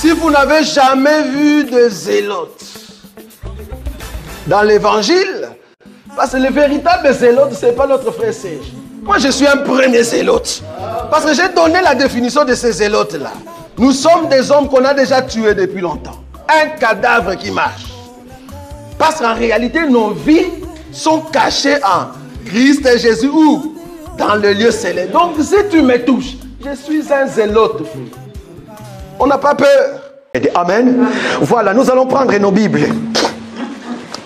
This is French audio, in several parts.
Si vous n'avez jamais vu de zélotes dans l'évangile, parce que le véritable zélote, ce n'est pas notre frère Serge. Moi, je suis un premier zélote. Parce que j'ai donné la définition de ces zélotes-là. Nous sommes des hommes qu'on a déjà tués depuis longtemps. Un cadavre qui marche. Parce qu'en réalité, nos vies sont cachées en Christ et Jésus ou dans le lieu céleste. Donc, si tu me touches, je suis un zélote. On n'a pas peur. Amen. Voilà, nous allons prendre nos Bibles.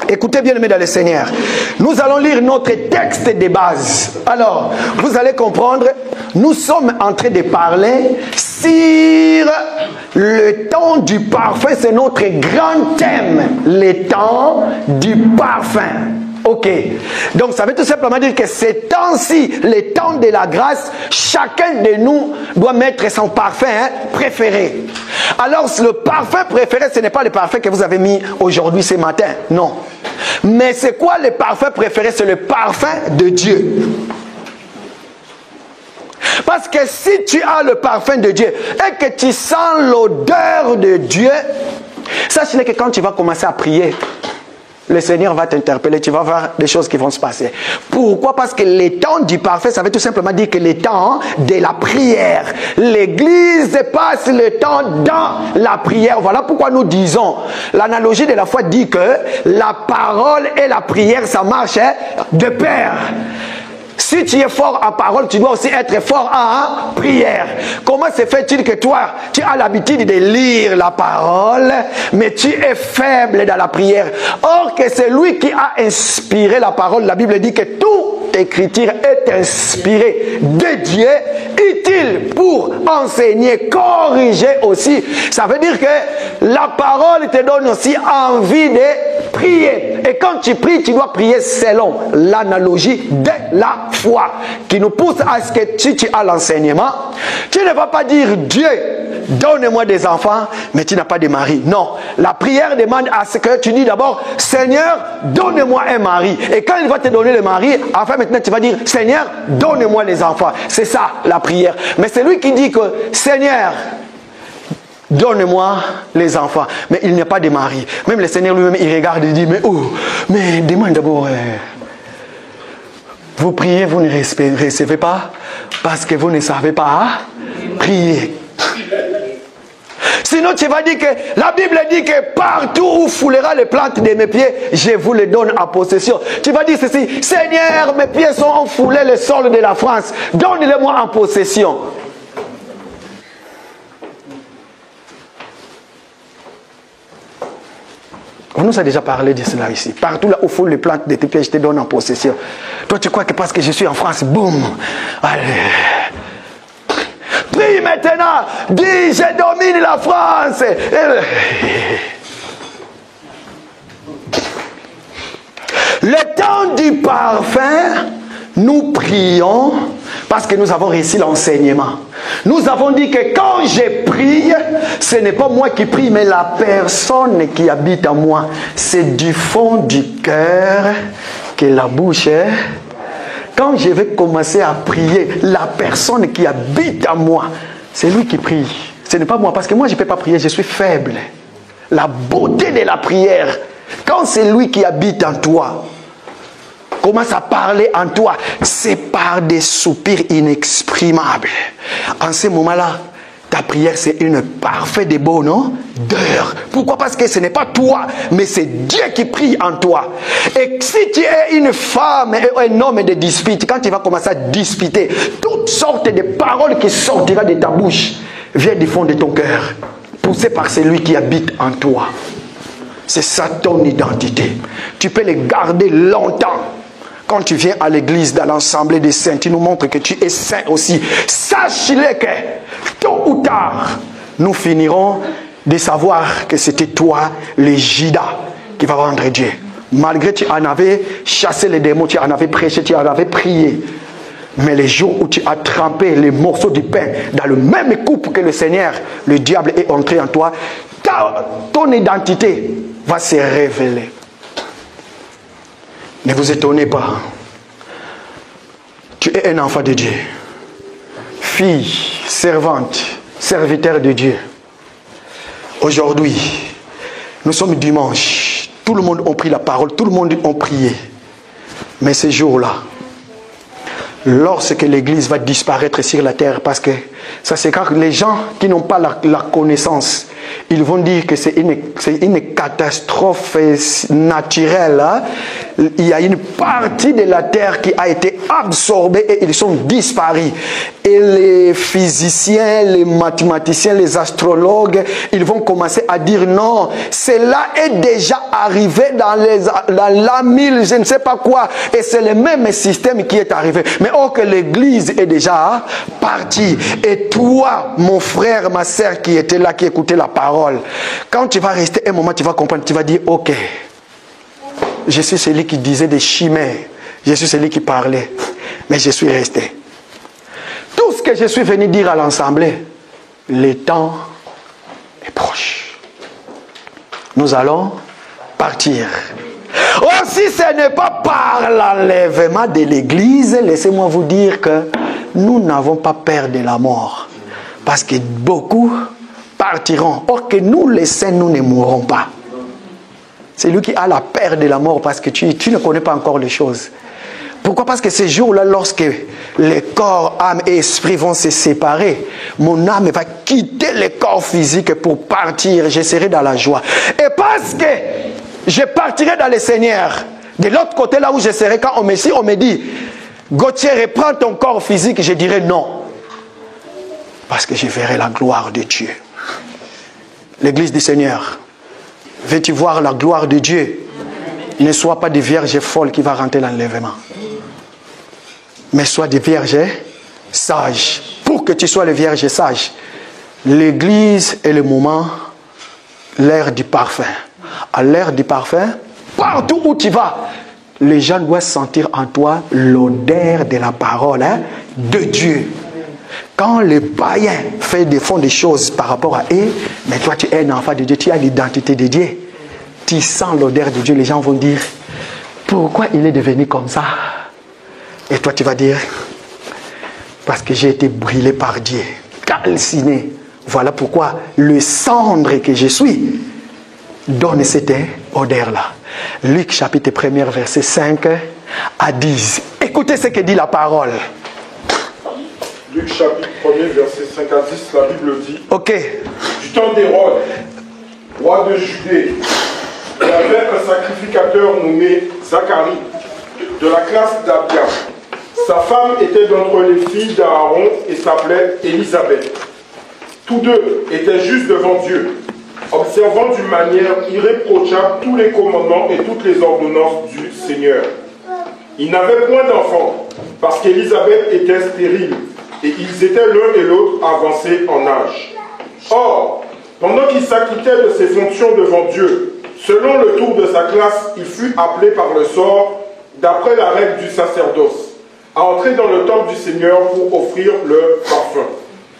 Écoutez bien, aimés dans le Seigneur. Nous allons lire notre texte de base. Alors, vous allez comprendre, nous sommes en train de parler sur le temps du parfum. C'est notre grand thème. Le temps du parfum. Ok. Donc, ça veut tout simplement dire que ces temps-ci, le temps de la grâce, chacun de nous doit mettre son parfum préféré. Alors, le parfum préféré, ce n'est pas le parfum que vous avez mis aujourd'hui, ce matin. Non. Mais c'est quoi le parfum préféré? C'est le parfum de Dieu. Parce que si tu as le parfum de Dieu et que tu sens l'odeur de Dieu, sache que quand tu vas commencer à prier, le Seigneur va t'interpeller, tu vas voir des choses qui vont se passer. Pourquoi? Parce que le temps du parfait, ça veut tout simplement dire que le temps de la prière. L'Église passe le temps dans la prière. Voilà pourquoi nous disons, l'analogie de la foi dit que la parole et la prière, ça marche de pair. Si tu es fort en parole, tu dois aussi être fort en prière. Comment se fait-il que toi, tu as l'habitude de lire la parole, mais tu es faible dans la prière? Or que c'est lui qui a inspiré la parole. La Bible dit que toute écriture est inspirée de Dieu, utile pour enseigner, corriger aussi. Ça veut dire que la parole te donne aussi envie de prier. Et quand tu pries, tu dois prier selon l'analogie de la foi, qui nous pousse à ce que si tu as l'enseignement, tu ne vas pas dire Dieu, donne-moi des enfants, mais tu n'as pas de mari. Non, la prière demande à ce que tu dis d'abord, Seigneur, donne-moi un mari. Et quand il va te donner le mari, enfin maintenant tu vas dire, Seigneur, donne-moi les enfants. C'est ça la prière. Mais c'est lui qui dit que, Seigneur, donne-moi les enfants. Mais il n'y a pas de mari. Même le Seigneur lui-même, il regarde et dit, mais oh, mais demande d'abord... Vous priez, vous ne recevez pas parce que vous ne savez pas prier. Sinon, tu vas dire que la Bible dit que partout où foulera les plantes de mes pieds, je vous les donne en possession. Tu vas dire ceci, Seigneur, mes pieds sont foulés le sol de la France, donne-les-moi en possession. On nous a déjà parlé de cela ici. Partout là où foule les plantes de tes pieds, je te donne en possession. Toi, tu crois que parce que je suis en France, boum, allez. Prie maintenant. Dis, je domine la France. Le temps du parfum, nous prions parce que nous avons réussi l'enseignement. Nous avons dit que quand je prie, ce n'est pas moi qui prie, mais la personne qui habite en moi. C'est du fond du cœur que la bouche est. Quand je vais commencer à prier, la personne qui habite en moi, c'est lui qui prie. Ce n'est pas moi, parce que moi je ne peux pas prier, je suis faible. La beauté de la prière, quand c'est lui qui habite en toi, commence à parler en toi, c'est par des soupirs inexprimables. En ce moment-là, ta prière, c'est une parfaite de bonheur. Pourquoi? Parce que ce n'est pas toi, mais c'est Dieu qui prie en toi. Et si tu es une femme et un homme de dispute, quand tu vas commencer à disputer, toutes sortes de paroles qui sortiront de ta bouche viennent du fond de ton cœur, poussées par celui qui habite en toi. C'est ça ton identité. Tu peux les garder longtemps. Quand tu viens à l'église, dans l'assemblée des saints, tu nous montres que tu es saint aussi. Sache-le que, tôt ou tard, nous finirons de savoir que c'était toi, le Judas, qui va rendre Dieu. Malgré que tu en avais chassé les démons, tu en avais prêché, tu en avais prié. Mais les jours où tu as trempé les morceaux du pain dans le même coupe que le Seigneur, le diable est entré en toi, ton identité va se révéler. Ne vous étonnez pas. Tu es un enfant de Dieu. Fille, servante, serviteur de Dieu. Aujourd'hui, nous sommes dimanche. Tout le monde a pris la parole, tout le monde a prié. Mais ce jour-là, lorsque l'église va disparaître sur la terre, parce que ça c'est quand les gens qui n'ont pas la connaissance, ils vont dire que c'est une catastrophe naturelle. Hein? Il y a une partie de la terre qui a été absorbée et ils sont disparus. Et les physiciens, les mathématiciens, les astrologues, ils vont commencer à dire non, cela est déjà arrivé dans l'an 1000, je ne sais pas quoi. Et c'est le même système qui est arrivé. Mais or que l'église est déjà partie. Et toi, mon frère, ma soeur qui était là, qui écoutait la parole, quand tu vas rester un moment, tu vas comprendre, tu vas dire, ok, je suis celui qui disait des chimères, je suis celui qui parlait, mais je suis resté. Tout ce que je suis venu dire à l'Assemblée, le temps est proche. Nous allons partir. Or, si ce n'est pas par l'enlèvement de l'église, laissez-moi vous dire que nous n'avons pas peur de la mort. Parce que beaucoup partiront. Or que nous, les saints, nous ne mourrons pas. C'est lui qui a la peur de la mort parce que tu ne connais pas encore les choses. Pourquoi? Parce que ces jours-là, lorsque les corps, âme et esprit vont se séparer, mon âme va quitter le corps physique pour partir. Je serai dans la joie. Et parce que je partirai dans le Seigneur, de l'autre côté, là où je serai, quand on me dit, Gauthier, reprends ton corps physique, je dirai non. Parce que je verrai la gloire de Dieu. L'église du Seigneur, veux-tu voir la gloire de Dieu? Ne sois pas des vierges folles qui vont rentrer dans l'enlèvement. Mais sois des vierges sages. Pour que tu sois les vierges sages, l'église est le moment, l'ère du parfum. À l'ère du parfum, partout où tu vas, les gens doivent sentir en toi l'odeur de la parole de Dieu. Quand les païens font des choses par rapport à eux, mais toi tu es un enfant de Dieu, tu as l'identité de Dieu. Tu sens l'odeur de Dieu, les gens vont dire, pourquoi il est devenu comme ça? Et toi tu vas dire, parce que j'ai été brûlé par Dieu, calciné. Voilà pourquoi le cendre que je suis donne cette odeur-là. Luc chapitre 1, verset 5 à 10. Écoutez ce que dit la parole. Luc chapitre 1, verset 5 à 10, la Bible dit, ok. Du temps d'Hérode, roi de Judée, il y avait un sacrificateur nommé Zacharie, de la classe d'Abia. Sa femme était d'entre les filles d'Aaron et s'appelait Élisabeth. Tous deux étaient justes devant Dieu, observant d'une manière irréprochable tous les commandements et toutes les ordonnances du Seigneur. Ils n'avaient point d'enfants, parce qu'Élisabeth était stérile, et ils étaient l'un et l'autre avancés en âge. Or, pendant qu'il s'acquittait de ses fonctions devant Dieu, selon le tour de sa classe, il fut appelé par le sort, d'après la règle du sacerdoce, à entrer dans le temple du Seigneur pour offrir le parfum.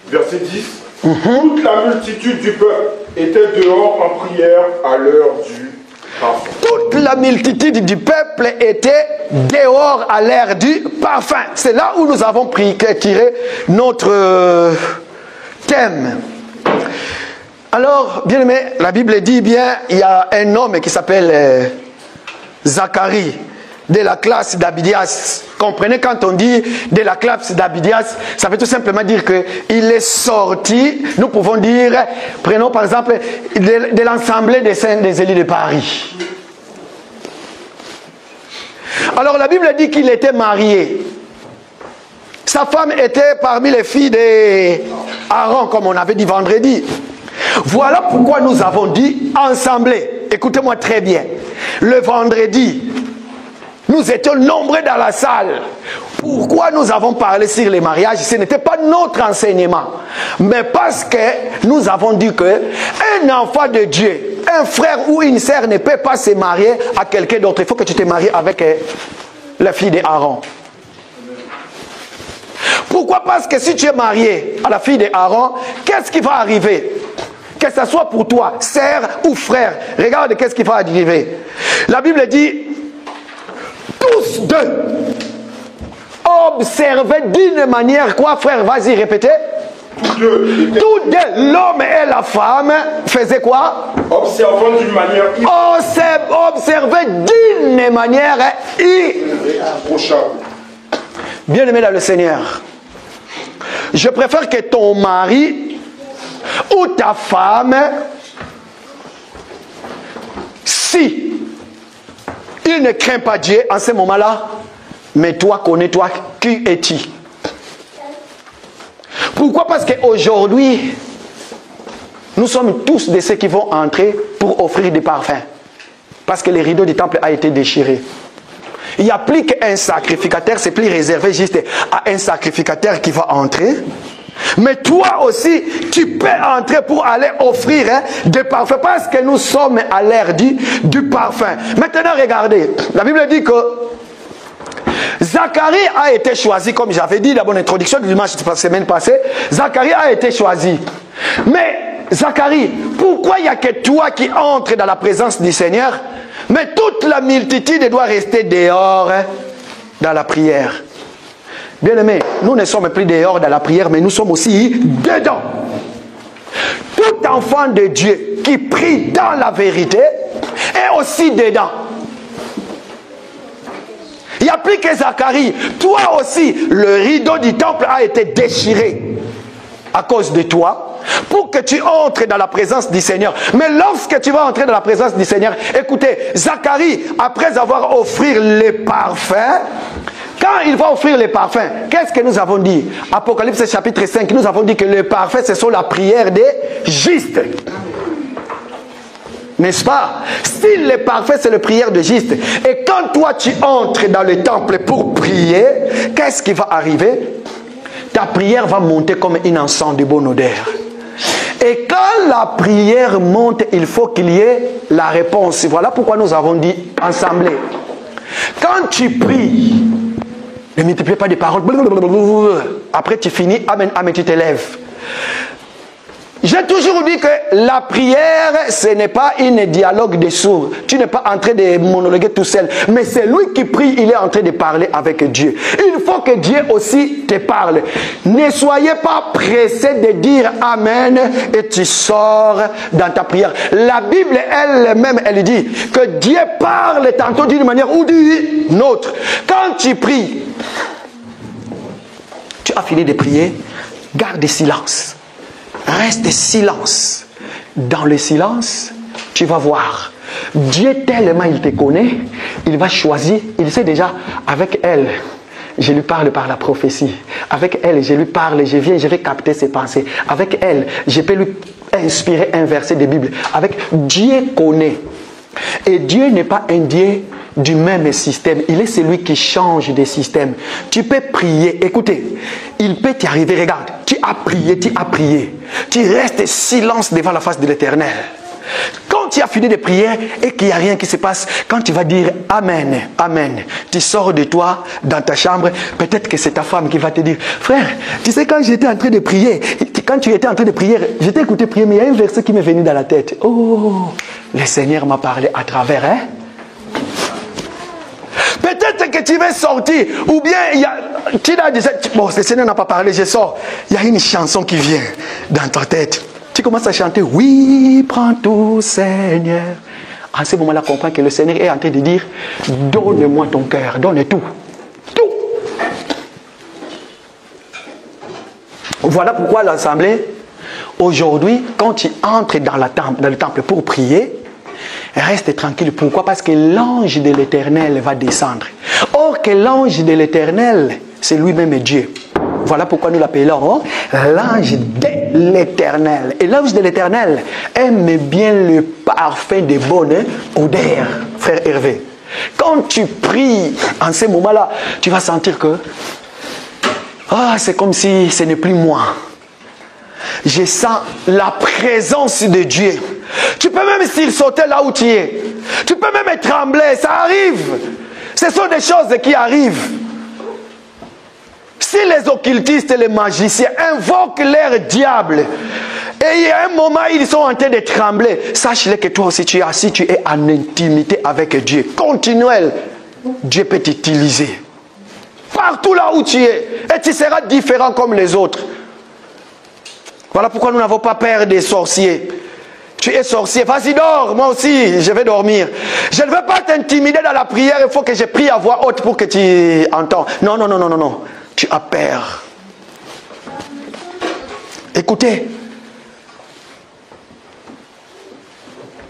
Verset 10. Toute la multitude du peuple était dehors en prière à l'heure du parfum. Toute la multitude du peuple était dehors à l'heure du parfum. C'est là où nous avons tiré notre thème. Alors, bien aimé, la Bible dit bien, il y a un homme qui s'appelle Zacharie, de la classe d'Abidias. Comprenez, quand on dit de la classe d'Abidias, ça veut tout simplement dire qu'il est sorti, nous pouvons dire, prenons par exemple, de l'Assemblée des saints des élus de Paris. Alors la Bible dit qu'il était marié. Sa femme était parmi les filles d'Aaron, comme on avait dit vendredi. Voilà pourquoi nous avons dit assemblée. Écoutez-moi très bien. Le vendredi, nous étions nombreux dans la salle. Pourquoi nous avons parlé sur les mariages? Ce n'était pas notre enseignement. Mais parce que nous avons dit qu'un enfant de Dieu, un frère ou une sœur ne peut pas se marier à quelqu'un d'autre. Il faut que tu te maries avec la fille d'Aaron. Pourquoi? Parce que si tu es marié à la fille d'Aaron, qu'est-ce qui va arriver? Que ce soit pour toi, sœur ou frère. Regarde qu'est-ce qui va arriver. La Bible dit, tous deux observaient d'une manière, quoi frère, vas-y répétez. Tous deux, l'homme et la femme, faisaient quoi? Observant d'une manière Observaient d'une manière irréprochable. Bien-aimé dans le Seigneur, je préfère que ton mari ou ta femme, si il ne craint pas Dieu en ce moment-là, mais toi, connais-toi, qui es-tu? Pourquoi? Parce qu'aujourd'hui, nous sommes tous de ceux qui vont entrer pour offrir des parfums. Parce que les rideaux du temple a été déchirés. Il n'y a plus qu'un sacrificateur, c'est plus réservé juste à un sacrificateur qui va entrer. Mais toi aussi, tu peux entrer pour aller offrir des parfums. Parce que nous sommes à l'ère du parfum. Maintenant, regardez. La Bible dit que Zacharie a été choisi, comme j'avais dit dans mon introduction du dimanche de la semaine passée. Zacharie a été choisi. Mais Zacharie, pourquoi il n'y a que toi qui entres dans la présence du Seigneur, mais toute la multitude doit rester dehors dans la prière? Bien-aimés, nous ne sommes plus dehors dans la prière, mais nous sommes aussi dedans. Tout enfant de Dieu qui prie dans la vérité est aussi dedans. Il n'y a plus que Zacharie. Toi aussi, le rideau du temple a été déchiré à cause de toi, pour que tu entres dans la présence du Seigneur. Mais lorsque tu vas entrer dans la présence du Seigneur, écoutez, Zacharie, après avoir offert les parfums, quand il va offrir les parfums, qu'est-ce que nous avons dit? Apocalypse chapitre 5, nous avons dit que les parfums, ce sont la prière des justes. N'est-ce pas? Si les parfums, c'est la prière de juste. Et quand toi, tu entres dans le temple pour prier, qu'est-ce qui va arriver? Ta prière va monter comme un encens de bonne odeur. Et quand la prière monte, il faut qu'il y ait la réponse. Voilà pourquoi nous avons dit ensemble. Quand tu pries, ne multiplie pas des paroles. Après tu finis, amen, amen, tu te lèves. J'ai toujours dit que la prière, ce n'est pas un dialogue de sourds. Tu n'es pas en train de monologuer tout seul. Mais c'est lui qui prie, il est en train de parler avec Dieu. Il faut que Dieu aussi te parle. Ne soyez pas pressé de dire Amen et tu sors dans ta prière. La Bible elle-même, elle dit que Dieu parle tantôt d'une manière ou d'une autre. Quand tu pries, tu as fini de prier, garde le silence. Reste silence. Dans le silence, tu vas voir. Dieu tellement il te connaît, il va choisir, il sait déjà, avec elle, je lui parle par la prophétie. Avec elle, je lui parle, je viens, je vais capter ses pensées. Avec elle, je peux lui inspirer un verset de Bible. Avec Dieu connaît. Et Dieu n'est pas un Dieu du même système. Il est celui qui change des systèmes. Tu peux prier. Écoutez, il peut t'y arriver. Regarde, tu as prié, tu as prié. Tu restes silence devant la face de l'Éternel. Quand tu as fini de prier et qu'il n'y a rien qui se passe, quand tu vas dire Amen, Amen, tu sors de toi dans ta chambre, peut-être que c'est ta femme qui va te dire, frère, tu sais quand j'étais en train de prier, quand tu étais en train de prier, je t'ai écouté prier, mais il y a un verset qui m'est venu dans la tête. Oh, le Seigneur m'a parlé à travers, hein? Peut-être que tu vas sortir, ou bien tu as dit, bon, le Seigneur n'a pas parlé, je sors. Il y a une chanson qui vient dans ta tête. Tu commences à chanter, oui, prends tout, Seigneur. En ce moment-là, comprends que le Seigneur est en train de dire, donne-moi ton cœur, donne tout. Tout. Voilà pourquoi l'Assemblée, aujourd'hui, quand tu entres dans le temple pour prier, reste tranquille. Pourquoi? Parce que l'ange de l'Éternel va descendre. Or que l'ange de l'Éternel, c'est lui-même Dieu. Voilà pourquoi nous l'appelons l'ange de l'Éternel. Et l'ange de l'Éternel aime bien le parfum de bonne odeur, frère Hervé. Quand tu pries en ce moment-là, tu vas sentir que c'est comme si ce n'est plus moi. Je sens la présence de Dieu. Tu peux même s'il sautait là où tu es. Tu peux même trembler, ça arrive. Ce sont des choses qui arrivent. Si les occultistes et les magiciens invoquent leur diable, et il y a un moment ils sont en train de trembler, sache-le que toi aussi tu es assis, tu es en intimité avec Dieu. Continuel, Dieu peut t'utiliser. Partout là où tu es, et tu seras différent comme les autres. Voilà pourquoi nous n'avons pas peur des sorciers. Tu es sorcier, vas-y dors, moi aussi, je vais dormir. Je ne veux pas t'intimider dans la prière, il faut que je prie à voix haute pour que tu entends. Non, non, non, non, non, non. Tu as peur. Écoutez,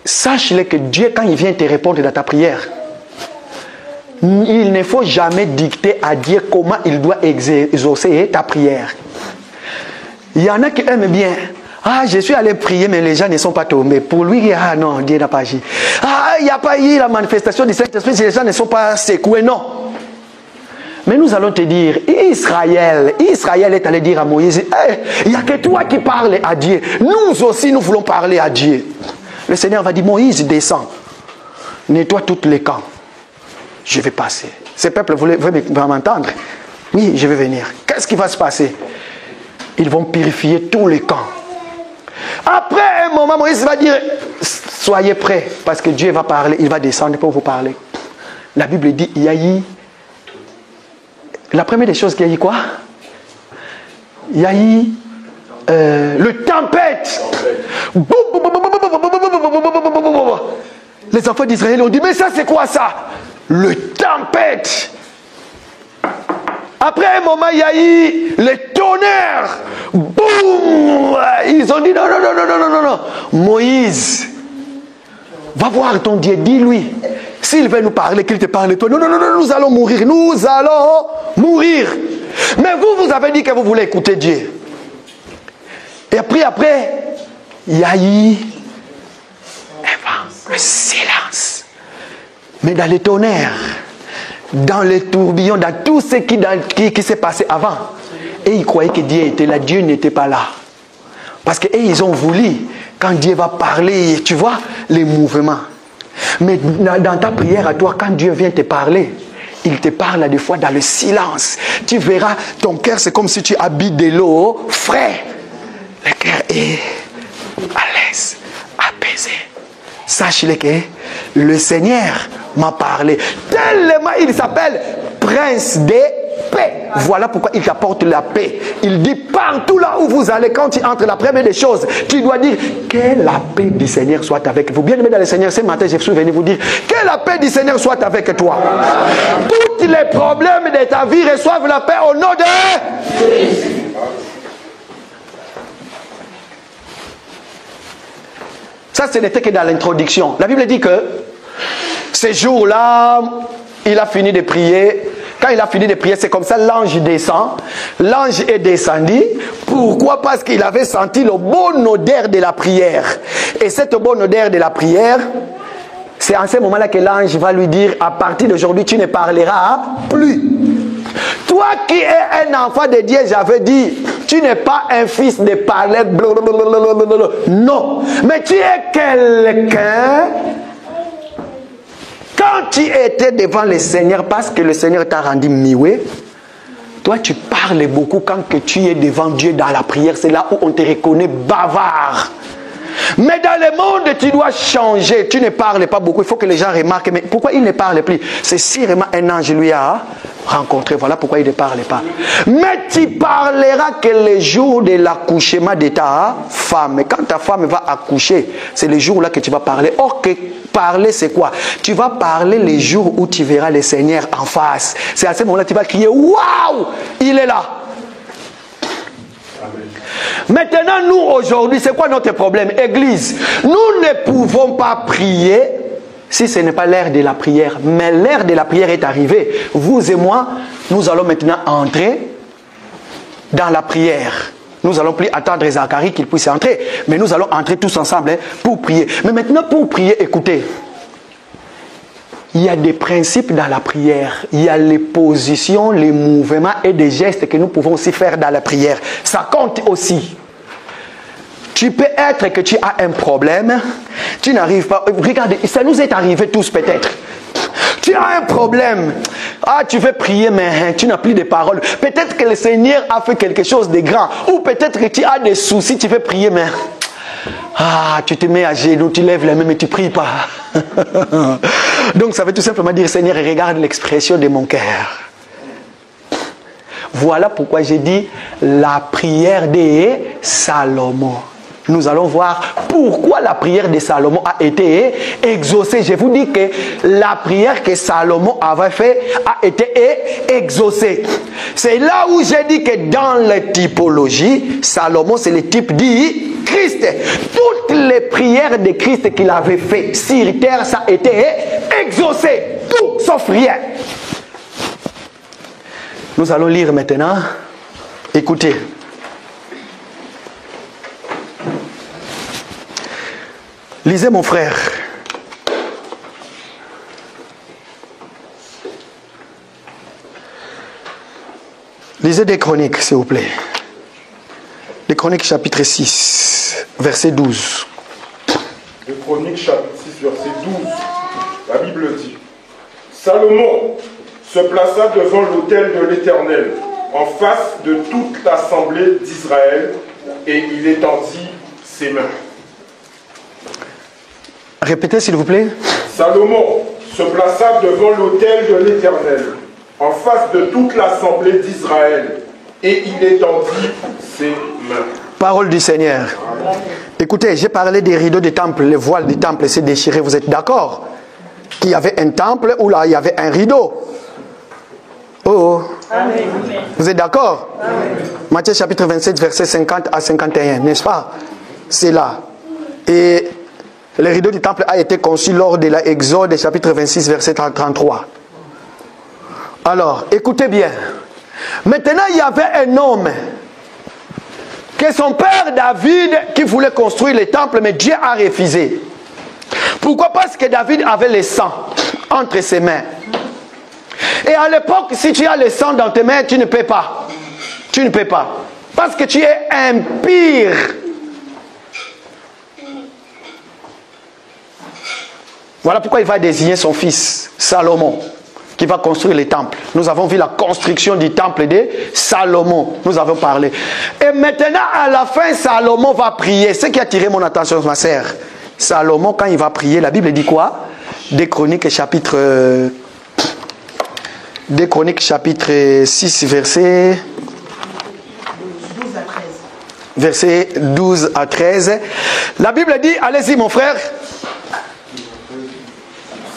sache-le que Dieu, quand il vient te répondre dans ta prière, il ne faut jamais dicter à Dieu comment il doit exaucer ta prière. Il y en a qui aiment bien. Ah, je suis allé prier, mais les gens ne sont pas tombés. Pour lui, ah non, Dieu n'a pas agi. Ah, il n'y a pas eu la manifestation du Saint-Esprit, les gens ne sont pas secoués. Non. Mais nous allons te dire, Israël est allé dire à Moïse, hey, il n'y a que toi qui parles à Dieu. Nous aussi, nous voulons parler à Dieu. Le Seigneur va dire, Moïse, descends. Nettoie tous les camps. Je vais passer. Ce peuple va m'entendre. Oui, je vais venir. Qu'est-ce qui va se passer? Ils vont purifier tous les camps. Après un moment, Moïse va dire, soyez prêts, parce que Dieu va parler, il va descendre pour vous parler. La Bible dit, il y a eu, la première des choses qu'il y a eu quoi? Il y a eu le tempête. Les enfants d'Israël ont dit, mais ça c'est quoi ça? Le tempête. Après un moment, il y a eu le tonnerre. Boum! Ils ont dit non, non, non, non, non, non, non. Moïse, va voir ton Dieu, dis-lui. S'il veut nous parler, qu'il te parle toi. Non, non, non, non, nous allons mourir. Nous allons mourir. Mais vous avez dit que vous voulez écouter Dieu. Et après, il y a eu le silence. Mais dans les tonnerres, dans les tourbillons, dans tout ce qui s'est passé avant. Et ils croyaient que Dieu était là. Dieu n'était pas là. Parce qu'ils ont voulu, quand Dieu va parler, tu vois, les mouvements. Mais dans ta prière à toi, quand Dieu vient te parler, il te parle des fois dans le silence. Tu verras, ton cœur, c'est comme si tu habites de l'eau frais. Le cœur est à l'aise, apaisé. Sache-le que le Seigneur m'a parlé. Tellement il s'appelle Prince de paix. Voilà pourquoi il t'apporte la paix. Il dit partout là où vous allez, quand tu entres, la première des choses, tu dois dire que la paix du Seigneur soit avec vous. Bien aimé dans le Seigneur, ce matin, je suis venu vous dire que la paix du Seigneur soit avec toi. Tous les problèmes de ta vie reçoivent la paix au nom de Jésus. Ça, ce n'était que dans l'introduction. La Bible dit que ce jour-là, il a fini de prier. Quand il a fini de prier, c'est comme ça, l'ange descend. L'ange est descendu. Pourquoi? Parce qu'il avait senti le bon odeur de la prière. Et cette bonne odeur de la prière, c'est en ce moment-là que l'ange va lui dire, à partir d'aujourd'hui, tu ne parleras plus. Toi qui es un enfant de Dieu, j'avais dit, tu n'es pas un fils de parler, blablabla. Non, mais tu es quelqu'un. Quand tu étais devant le Seigneur, parce que le Seigneur t'a rendu mioué, toi tu parles beaucoup. Quand que tu es devant Dieu dans la prière, c'est là où on te reconnaît bavard. Mais dans le monde, tu dois changer. Tu ne parles pas beaucoup. Il faut que les gens remarquent. Mais pourquoi il ne parle plus? C'est sûrement un ange lui a rencontré. Voilà pourquoi il ne parle pas. Mais tu parleras que le jour de l'accouchement de ta femme. Quand ta femme va accoucher, c'est le jour là que tu vas parler. Or, que parler, c'est quoi? Tu vas parler les jours où tu verras le Seigneur en face. C'est à ce moment-là que tu vas crier, waouh, il est là. Maintenant, nous, aujourd'hui, c'est quoi notre problème? Église, nous ne pouvons pas prier si ce n'est pas l'heure de la prière. Mais l'heure de la prière est arrivée. Vous et moi, nous allons maintenant entrer dans la prière. Nous n'allons plus attendre Zacharie qu'il puisse entrer. Mais nous allons entrer tous ensemble pour prier. Mais maintenant, pour prier, écoutez. Il y a des principes dans la prière. Il y a les positions, les mouvements et des gestes que nous pouvons aussi faire dans la prière. Ça compte aussi. Tu peux être que tu as un problème. Tu n'arrives pas. Regardez, ça nous est arrivé tous peut-être. Tu as un problème. Ah, tu veux prier, mais tu n'as plus de paroles. Peut-être que le Seigneur a fait quelque chose de grand. Ou peut-être que tu as des soucis, tu veux prier, mais... Ah, tu te mets à genoux, tu lèves les mains, mais tu ne pries pas. Donc ça veut tout simplement dire, Seigneur, regarde l'expression de mon cœur. Voilà pourquoi j'ai dit la prière de Salomon. Nous allons voir pourquoi la prière de Salomon a été exaucée. Je vous dis que la prière que Salomon avait faite a été exaucée. C'est là où j'ai dit que dans la typologie, Salomon c'est le type dit Christ. Toutes les prières de Christ qu'il avait faites sur terre, ça a été exaucé. Tout sauf rien. Nous allons lire maintenant. Écoutez. Lisez mon frère. Lisez des Chroniques, s'il vous plaît. Des Chroniques chapitre 6, verset 12. Des Chroniques chapitre 6, verset 12. La Bible dit: Salomon se plaça devant l'autel de l'Éternel, en face de toute l'assemblée d'Israël, et il étendit ses mains. Répétez s'il vous plaît. Salomon se plaça devant l'autel de l'Éternel, en face de toute l'assemblée d'Israël, et il étendit ses mains. Parole du Seigneur. Amen. Écoutez, j'ai parlé des rideaux du temple, le voile du temple s'est déchiré, vous êtes d'accord? Qu'il y avait un temple où là il y avait un rideau. Oh, amen. Vous êtes d'accord? Matthieu chapitre 27, verset 50 à 51, n'est-ce pas? C'est là. Et le rideau du temple a été conçu lors de l'Exode chapitre 26, verset 33. Alors, écoutez bien. Maintenant, il y avait un homme que son père David qui voulait construire le temple, mais Dieu a refusé. Pourquoi? Parce que David avait le sang entre ses mains. Et à l'époque, si tu as le sang dans tes mains, tu ne peux pas. Tu ne peux pas. Parce que tu es impur. Voilà pourquoi il va désigner son fils, Salomon, qui va construire le temple. Nous avons vu la construction du temple de Salomon. Nous avons parlé. Et maintenant, à la fin, Salomon va prier. Ce qui a attiré mon attention, ma sœur. Salomon, quand il va prier, la Bible dit quoi? Des Chroniques chapitre 6, verset 12 à 13. La Bible dit, allez-y mon frère.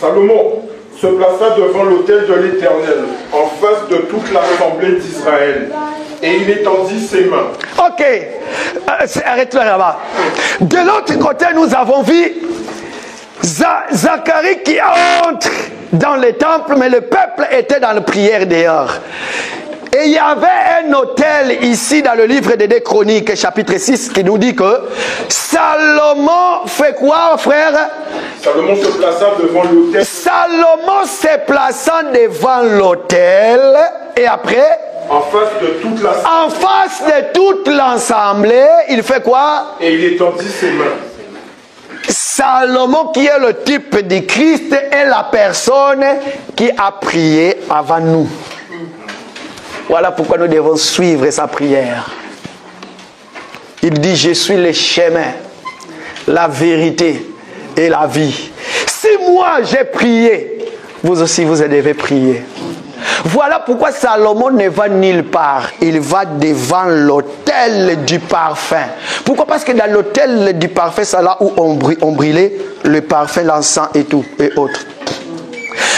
Salomon se plaça devant l'autel de l'Éternel, en face de toute l'assemblée d'Israël, et il étendit ses mains. Ok, arrête-toi là-bas. De l'autre côté, nous avons vu Zacharie qui entre dans le temple, mais le peuple était dans la prière dehors. Et il y avait un autel ici dans le livre des 2 Chroniques, chapitre 6, qui nous dit que Salomon fait quoi, frère? Salomon se plaça devant l'autel. Salomon se plaçant devant l'autel, et après, en face de toute l'assemblée, il fait quoi? Et il étendit ses mains. Salomon, qui est le type de Christ, est la personne qui a prié avant nous. Voilà pourquoi nous devons suivre sa prière. Il dit, je suis le chemin, la vérité et la vie. Si moi j'ai prié, vous aussi vous devez prier. Voilà pourquoi Salomon ne va nulle part. Il va devant l'autel du parfum. Pourquoi? Parce que dans l'autel du parfum, c'est là où on brûlait le parfum, l'encens et tout, et autres.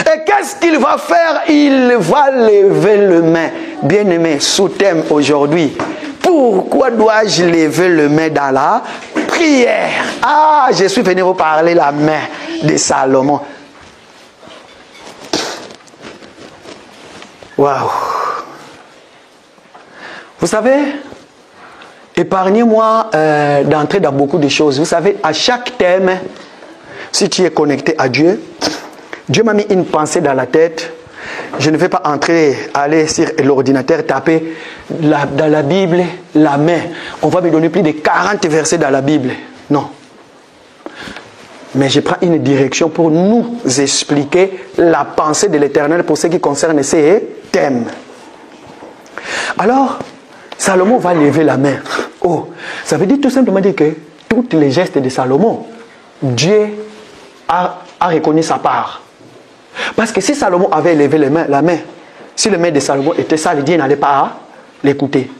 Et qu'est-ce qu'il va faire? Il va lever le main. Bien-aimé, sous-thème aujourd'hui. Pourquoi dois-je lever le main dans la prière? Ah, je suis venu vous parler la main de Salomon. Waouh! Vous savez, épargnez-moi d'entrer dans beaucoup de choses. Vous savez, à chaque thème, si tu es connecté à Dieu, Dieu m'a mis une pensée dans la tête. Je ne vais pas aller sur l'ordinateur, taper dans la Bible, la main. On va me donner plus de 40 versets dans la Bible. Non. Mais je prends une direction pour nous expliquer la pensée de l'Éternel pour ce qui concerne ces thèmes. Alors, Salomon va lever la main. Oh, ça veut dire tout simplement dire que tous les gestes de Salomon, Dieu a reconnu sa part. Parce que si Salomon avait levé la main, Si le maître de Salomon était sale, Dieu n'allait pas l'écouter.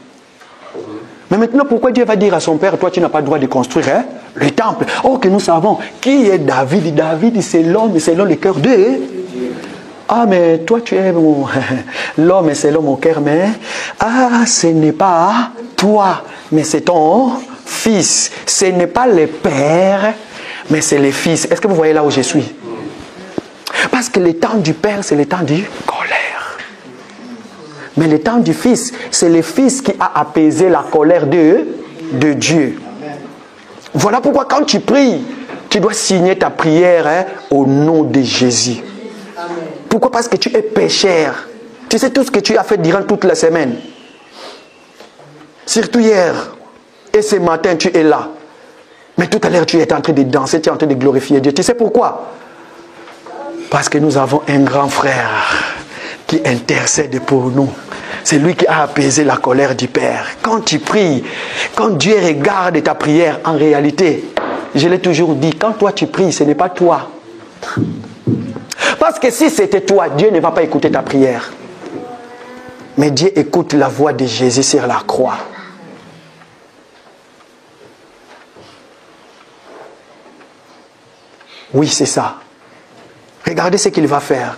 Mais maintenant, pourquoi Dieu va dire à son père, toi tu n'as pas le droit de construire le temple? Oh, que nous savons, qui est David? David, c'est l'homme selon le cœur de... Ah, mais toi tu es l'homme selon mon cœur, mais... Ah, ce n'est pas toi, mais c'est ton fils. Ce n'est pas le père, mais c'est le fils. Est-ce que vous voyez là où je suis? Parce que le temps du père, c'est le temps du colère. Mais le temps du fils, c'est le fils qui a apaisé la colère de Dieu. Voilà pourquoi quand tu pries, tu dois signer ta prière au nom de Jésus. Pourquoi? Parce que tu es pécheur. Tu sais tout ce que tu as fait durant toute la semaine. Surtout hier. Et ce matin, tu es là. Mais tout à l'heure, tu es en train de danser, tu es en train de glorifier Dieu. Tu sais pourquoi? Parce que nous avons un grand frère qui intercède pour nous. C'est lui qui a apaisé la colère du Père. Quand tu pries, quand Dieu regarde ta prière, en réalité, je l'ai toujours dit, quand toi tu pries, ce n'est pas toi. Parce que si c'était toi, Dieu ne va pas écouter ta prière. Mais Dieu écoute la voix de Jésus sur la croix. Oui, c'est ça. Regardez ce qu'il va faire.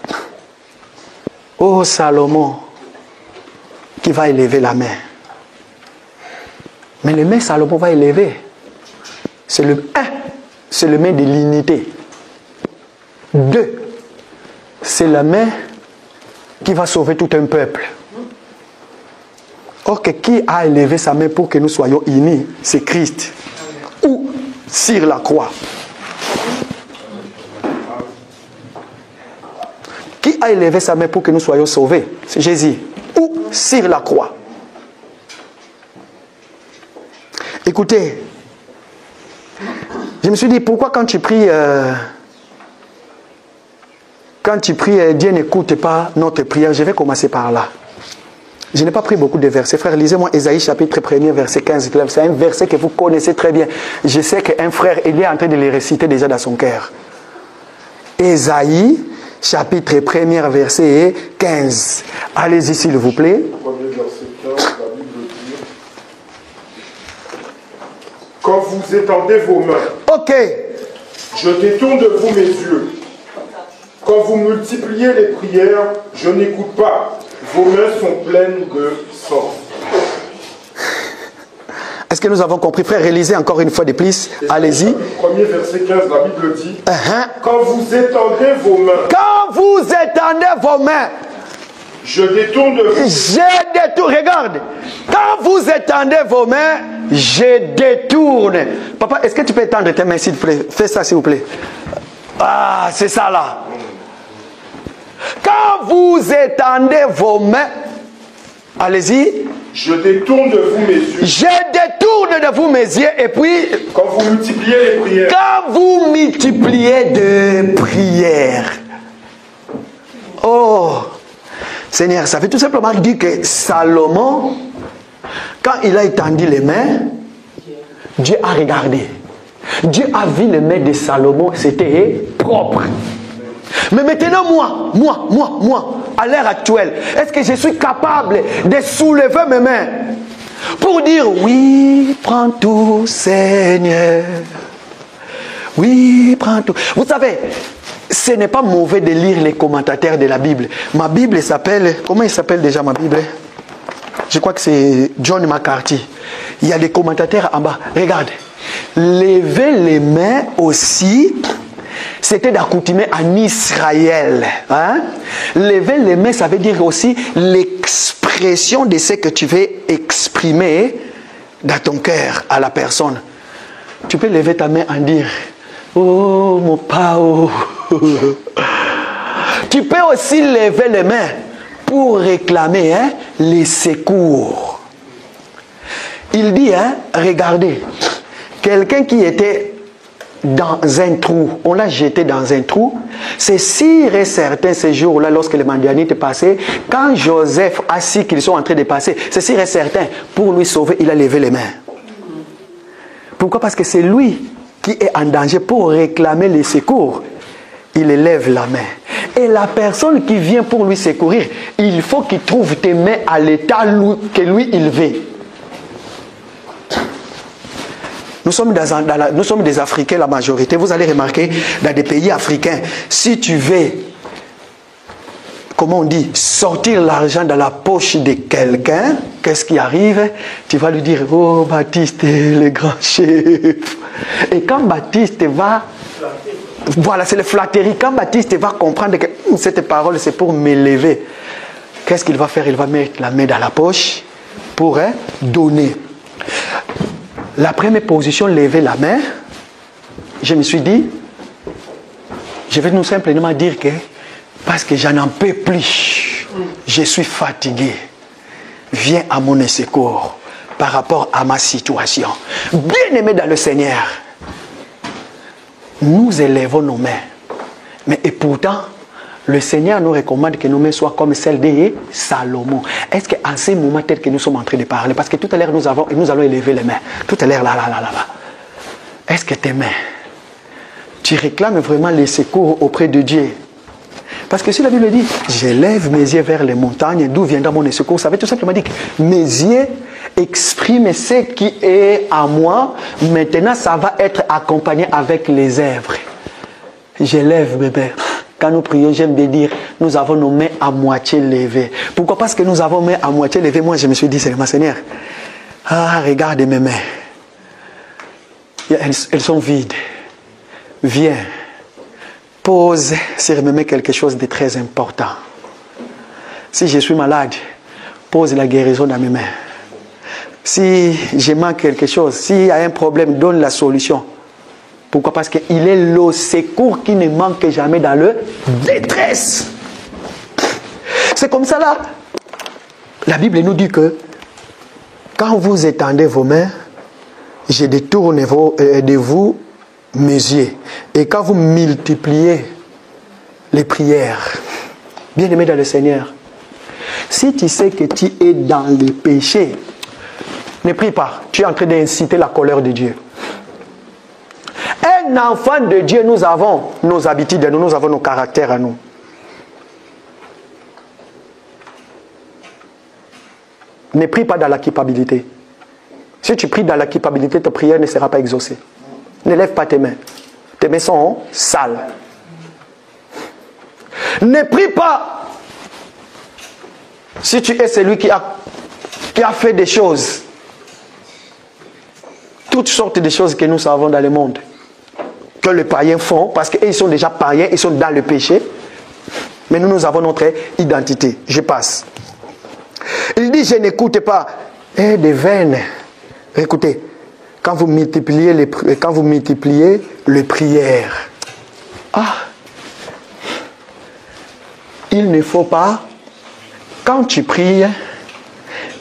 Oh Salomon, qui va élever la main. Mais le main Salomon va élever. C'est le main de l'unité. 2, c'est la main qui va sauver tout un peuple. Or, qui a élevé sa main pour que nous soyons unis? C'est Christ. Ou sur la croix. Qui a élevé sa main pour que nous soyons sauvés? C'est Jésus. Ou sur la croix. Écoutez, je me suis dit, pourquoi quand tu pries, Dieu n'écoute pas notre prière? Je vais commencer par là. Je n'ai pas pris beaucoup de versets. Frère, lisez-moi Ésaïe chapitre 1er, verset 15. C'est un verset que vous connaissez très bien. Je sais qu'un frère, il est en train de le réciter déjà dans son cœur. Ésaïe chapitre 1er, verset 15. Allez-y s'il vous plaît. Premier verset 15, la Bible dit: quand vous étendez vos mains, Ok. je détourne de vous mes yeux. Quand vous multipliez les prières, je n'écoute pas. Vos mains sont pleines de sang. Est-ce que nous avons compris, frère? Réalisez encore une fois de plus. Allez-y. Premier verset 15, la Bible dit: quand vous étendez vos mains, quand vous étendez vos mains, je détourne de vous. je détourne. Regarde. Quand vous étendez vos mains, je détourne. Papa, est-ce que tu peux étendre tes mains s'il te plaît? Fais ça s'il vous plaît. Ah, c'est ça là. Quand vous étendez vos mains, allez-y. Je détourne de vous mes yeux. Je détourne de vous mes yeux. Et puis, quand vous multipliez les prières, quand vous multipliez de prières. Oh, Seigneur, ça veut tout simplement dire que Salomon, quand il a étendu les mains, Dieu a regardé. Dieu a vu les mains de Salomon, c'était propre. Mais maintenant, moi, à l'heure actuelle, est-ce que je suis capable de soulever mes mains pour dire: oui, prends tout, Seigneur. Oui, prends tout. Vous savez, ce n'est pas mauvais de lire les commentateurs de la Bible. Ma Bible s'appelle, comment il s'appelle déjà ma Bible? Je crois que c'est John McCarthy. Il y a des commentateurs en bas. Regarde. Lever les mains aussi, c'était d'accoutumer en Israël. Hein? Lever les mains, ça veut dire aussi l'expression de ce que tu veux exprimer dans ton cœur à la personne. Tu peux lever ta main en dire: oh mon pao. Tu peux aussi lever les mains pour réclamer les secours. Il dit, regardez, quelqu'un qui était dans un trou, on l'a jeté dans un trou, c'est sûr et certain ces jours-là, lorsque les Madianites passaient, quand Joseph a su qu'ils sont en train de passer, c'est sûr et certain, pour lui sauver, il a levé les mains. Pourquoi? Parce que c'est lui qui est en danger. Pour réclamer les secours, il élève la main. Et la personne qui vient pour lui secourir, il faut qu'il trouve tes mains à l'état que lui, il veut. Nous sommes des Africains, la majorité. Vous allez remarquer, dans des pays africains, si tu veux, comment on dit, sortir l'argent dans la poche de quelqu'un, qu'est-ce qui arrive? Tu vas lui dire, oh Baptiste, le grand chef. Et quand Baptiste va, voilà, c'est le flatterie. Quand Baptiste va comprendre que cette parole, c'est pour m'élever, qu'est-ce qu'il va faire? Il va mettre la main dans la poche pour donner. La première position, lever la main, je me suis dit, je vais nous simplement dire que, parce que j'en en peux plus, je suis fatigué, viens à mon secours par rapport à ma situation. Bien-aimé dans le Seigneur, nous élevons nos mains, mais et pourtant, le Seigneur nous recommande que nos mains soient comme celles de Salomon. Est-ce qu'en ces moments, tel que nous sommes en train de parler, parce que tout à l'heure, nous allons élever les mains. Tout à l'heure, là. Est-ce que tes mains, tu réclames vraiment les secours auprès de Dieu? Parce que si la Bible dit, j'élève mes yeux vers les montagnes, d'où viendra mon secours, ça veut tout simplement dire que mes yeux expriment ce qui est à moi. Maintenant, ça va être accompagné avec les œuvres. J'élève mes mains. Quand nous prions, j'aime bien dire, nous avons nos mains à moitié levées. Pourquoi? Parce que nous avons nos mains à moitié levées. Moi, je me suis dit, Seigneur, Seigneur, regarde mes mains. Elles sont vides. Viens, pose sur mes mains quelque chose de très important. Si je suis malade, pose la guérison dans mes mains. Si je manque quelque chose, s'il y a un problème, donne la solution. Pourquoi? Parce qu'il est le secours qui ne manque jamais dans le détresse. C'est comme ça là. La Bible nous dit que quand vous étendez vos mains, je détourne de vous mes yeux. Et quand vous multipliez les prières, bien-aimé dans le Seigneur, si tu sais que tu es dans le péché, ne prie pas. Tu es en train d'inciter la colère de Dieu. Un enfant de Dieu, nous avons nos habitudes, nous avons nos caractères à nous. Ne prie pas dans la culpabilité. Si tu pries dans la culpabilité, ta prière ne sera pas exaucée. Ne lève pas tes mains. Tes mains sont sales. Ne prie pas. Si tu es celui qui a fait des choses, toutes sortes de choses que nous savons dans le monde, que les païens font, parce qu'ils sont déjà païens, ils sont dans le péché. Mais nous avons notre identité. Je passe. Il dit, je n'écoute pas. Des veines. Écoutez, quand vous multipliez les prières, il ne faut pas, quand tu pries,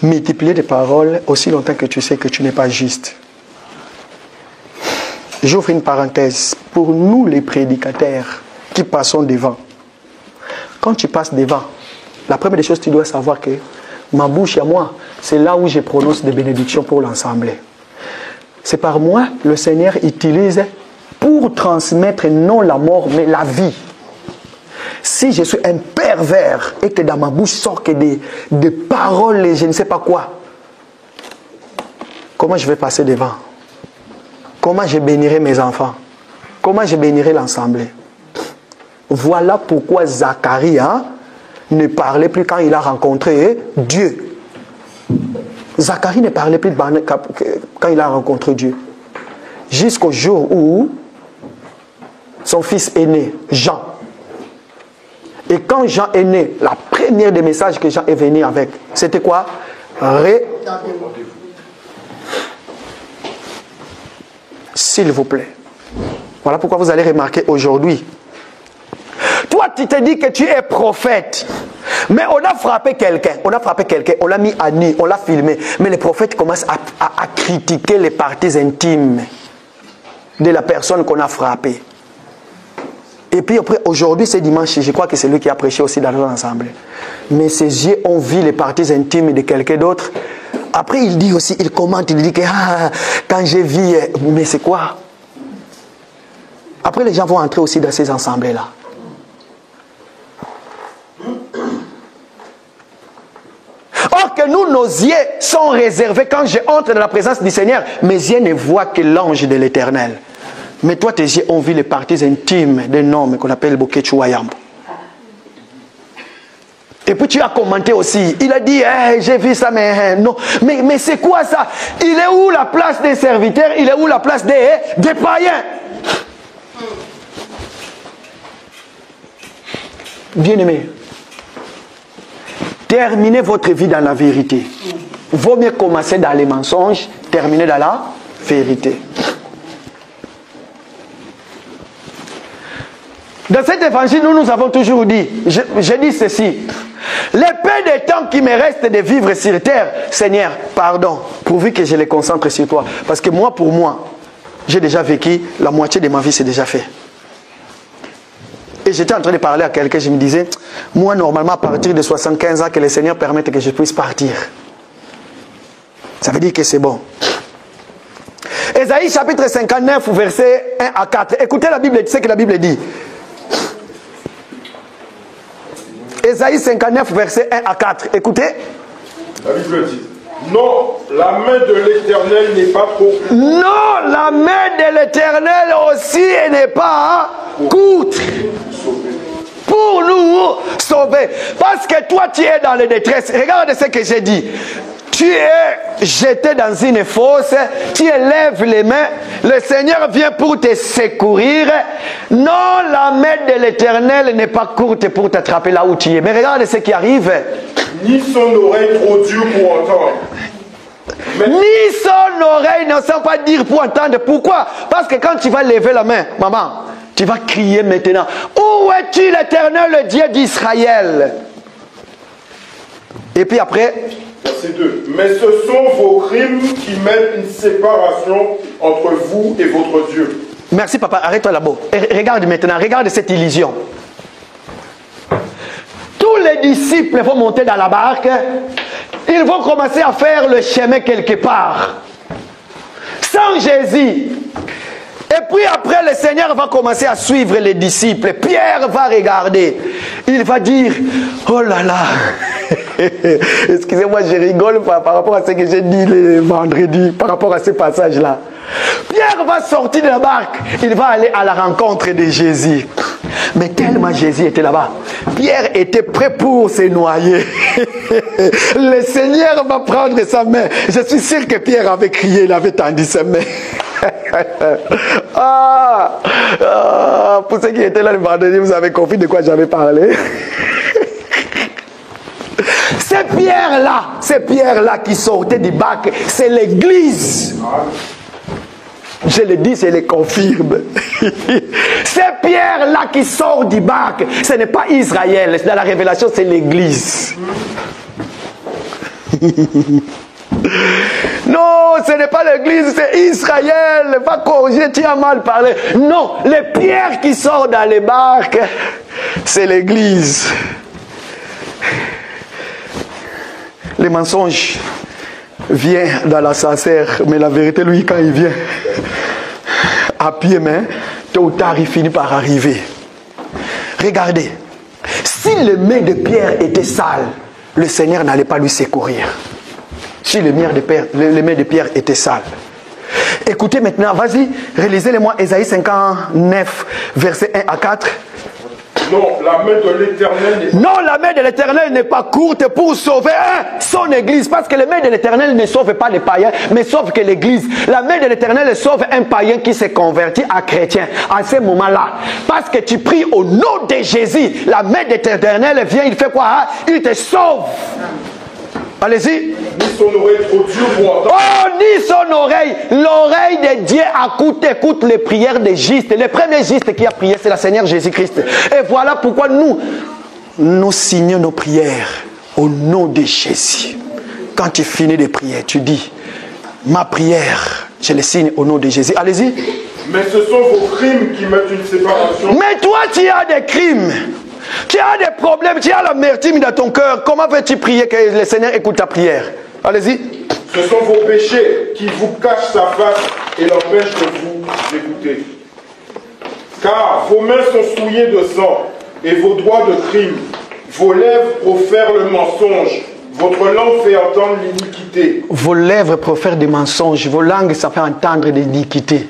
multiplier des paroles aussi longtemps que tu sais que tu n'es pas juste. J'ouvre une parenthèse. Pour nous les prédicateurs qui passons devant, quand tu passes devant, la première des choses tu dois savoir que ma bouche à moi, c'est là où je prononce des bénédictions pour l'ensemble. C'est par moi le Seigneur utilise pour transmettre non la mort mais la vie. Si je suis un pervers et que dans ma bouche sort que des paroles et je ne sais pas quoi, comment je vais passer devant? Comment je bénirai mes enfants? Comment je bénirai l'ensemble? Voilà pourquoi Zacharie ne parlait plus quand il a rencontré Dieu. Zacharie ne parlait plus quand il a rencontré Dieu. Jusqu'au jour où son fils est né, Jean. Et quand Jean est né, la première des messages que Jean est venu avec, c'était quoi? S'il vous plaît. Voilà pourquoi vous allez remarquer aujourd'hui. Toi, tu te dis que tu es prophète. Mais on a frappé quelqu'un. On l'a mis à nu. On l'a filmé. Mais les prophètes commencent à critiquer les parties intimes de la personne qu'on a frappée. Et puis après, aujourd'hui, c'est dimanche. Je crois que c'est lui qui a prêché aussi dans l'ensemble. Mais ses yeux ont vu les parties intimes de quelqu'un d'autre. Après, il dit aussi, il commente, il dit que quand j'ai vu, mais c'est quoi? Après, les gens vont entrer aussi dans ces ensembles-là. nos yeux sont réservés quand je entre dans la présence du Seigneur. Mes yeux ne voient que l'ange de l'Éternel. Mais toi, tes yeux ont vu les parties intimes d'un homme qu'on appelle Bokechu Wayambo. Et puis tu as commenté aussi. Il a dit, hey, j'ai vu ça, mais non. Mais c'est quoi ça? Il est où la place des serviteurs? Il est où la place des païens? Bien-aimés, terminez votre vie dans la vérité. Vaut mieux commencer dans les mensonges, terminer dans la vérité. Dans cet évangile, nous avons toujours dit, je dis ceci, le peu de temps qui me reste de vivre sur terre, Seigneur, pardon, pourvu que je les concentre sur toi. Parce que moi, pour moi, j'ai déjà vécu, la moitié de ma vie, c'est déjà fait. Et j'étais en train de parler à quelqu'un, je me disais, moi, normalement, à partir de 75 ans, que le Seigneur permette que je puisse partir. Ça veut dire que c'est bon. Ésaïe chapitre 59, verset 1 à 4. Écoutez la Bible, tu sais que la Bible dit. Ésaïe 59, verset 1 à 4. Écoutez. La Bible dit, non, la main de l'Éternel n'est pas courte. Non, la main de l'Éternel aussi n'est pas courte. Pour nous sauver. Parce que toi, tu es dans la détresse. Regarde ce que j'ai dit. Tu es jeté dans une fosse, tu élèves les mains, le Seigneur vient pour te secourir. Non, la main de l'Éternel n'est pas courte pour t'attraper là où tu es. Mais regarde ce qui arrive. Ni son oreille trop dure pour entendre. Ni son oreille ne sait pas dire pour entendre. Pourquoi? Parce que quand tu vas lever la main, maman, tu vas crier maintenant. Où es-tu, l'Éternel, le Dieu d'Israël? Et puis après... Verset 2. Mais ce sont vos crimes qui mettent une séparation entre vous et votre Dieu. Merci papa, arrête-toi là-bas. Regarde maintenant, regarde cette illusion. Tous les disciples vont monter dans la barque. Ils vont commencer à faire le chemin quelque part. Sans Jésus. Et puis après, le Seigneur va commencer à suivre les disciples. Pierre va regarder. Il va dire, oh là là. Excusez-moi, je rigole par rapport à ce que j'ai dit le vendredi, par rapport à ce passage-là. Pierre va sortir de la barque. Il va aller à la rencontre de Jésus. Mais tellement Jésus était là-bas, Pierre était prêt pour se noyer. Le Seigneur va prendre sa main. Je suis sûr que Pierre avait crié, il avait tendu sa main. Pour ceux qui étaient là le vendredi, vous avez compris de quoi j'avais parlé. Ces pierres-là qui sortaient du bac, c'est l'église. Je le dis, je le confirme. Ces pierres-là qui sortent du bac, ce n'est pas Israël. Dans la révélation, c'est l'église. Non, ce n'est pas l'église, c'est Israël. Va corriger, tu as mal parlé. Non, les pierres qui sortent dans les barques, c'est l'église. Les mensonges viennent dans l'ascenseur, mais la vérité, lui, quand il vient à pied main, tôt ou tard, il finit par arriver. Regardez, si les mains de Pierre étaient sales, le Seigneur n'allait pas lui secourir. Si les mains de Pierre étaient sales. Écoutez maintenant, vas-y, relisez-les-moi Ésaïe 59, versets 1 à 4. Non, la main de l'Éternel n'est pas... Non, la main de l'Éternel n'est pas courte pour sauver son église. Parce que la main de l'Éternel ne sauve pas les païens, mais sauve que l'église. La main de l'Éternel sauve un païen qui s'est converti à chrétien à ce moment-là. Parce que tu pries au nom de Jésus. La main de l'Éternel vient, il fait quoi? Il te sauve. Allez-y. Ni son oreille trop dure pour entendre. Oh, ni son oreille. L'oreille de Dieu écoute les prières des justes. Le premier juste qui a prié, c'est le Seigneur Jésus-Christ. Et voilà pourquoi nous signons nos prières au nom de Jésus. Quand tu finis de prier, tu dis, ma prière, je le signe au nom de Jésus. Allez-y. Mais ce sont vos crimes qui mettent une séparation. Mais toi, tu as des crimes. Tu as des problèmes, tu as l'amertume dans ton cœur. Comment veux-tu prier que le Seigneur écoute ta prière? Allez-y. Ce sont vos péchés qui vous cachent sa face et l'empêchent de vous écouter. Car vos mains sont souillées de sang et vos doigts de crime. Vos lèvres profèrent le mensonge Votre langue fait entendre l'iniquité. Vos lèvres profèrent des mensonges. Vos langues, ça fait entendre l'iniquité.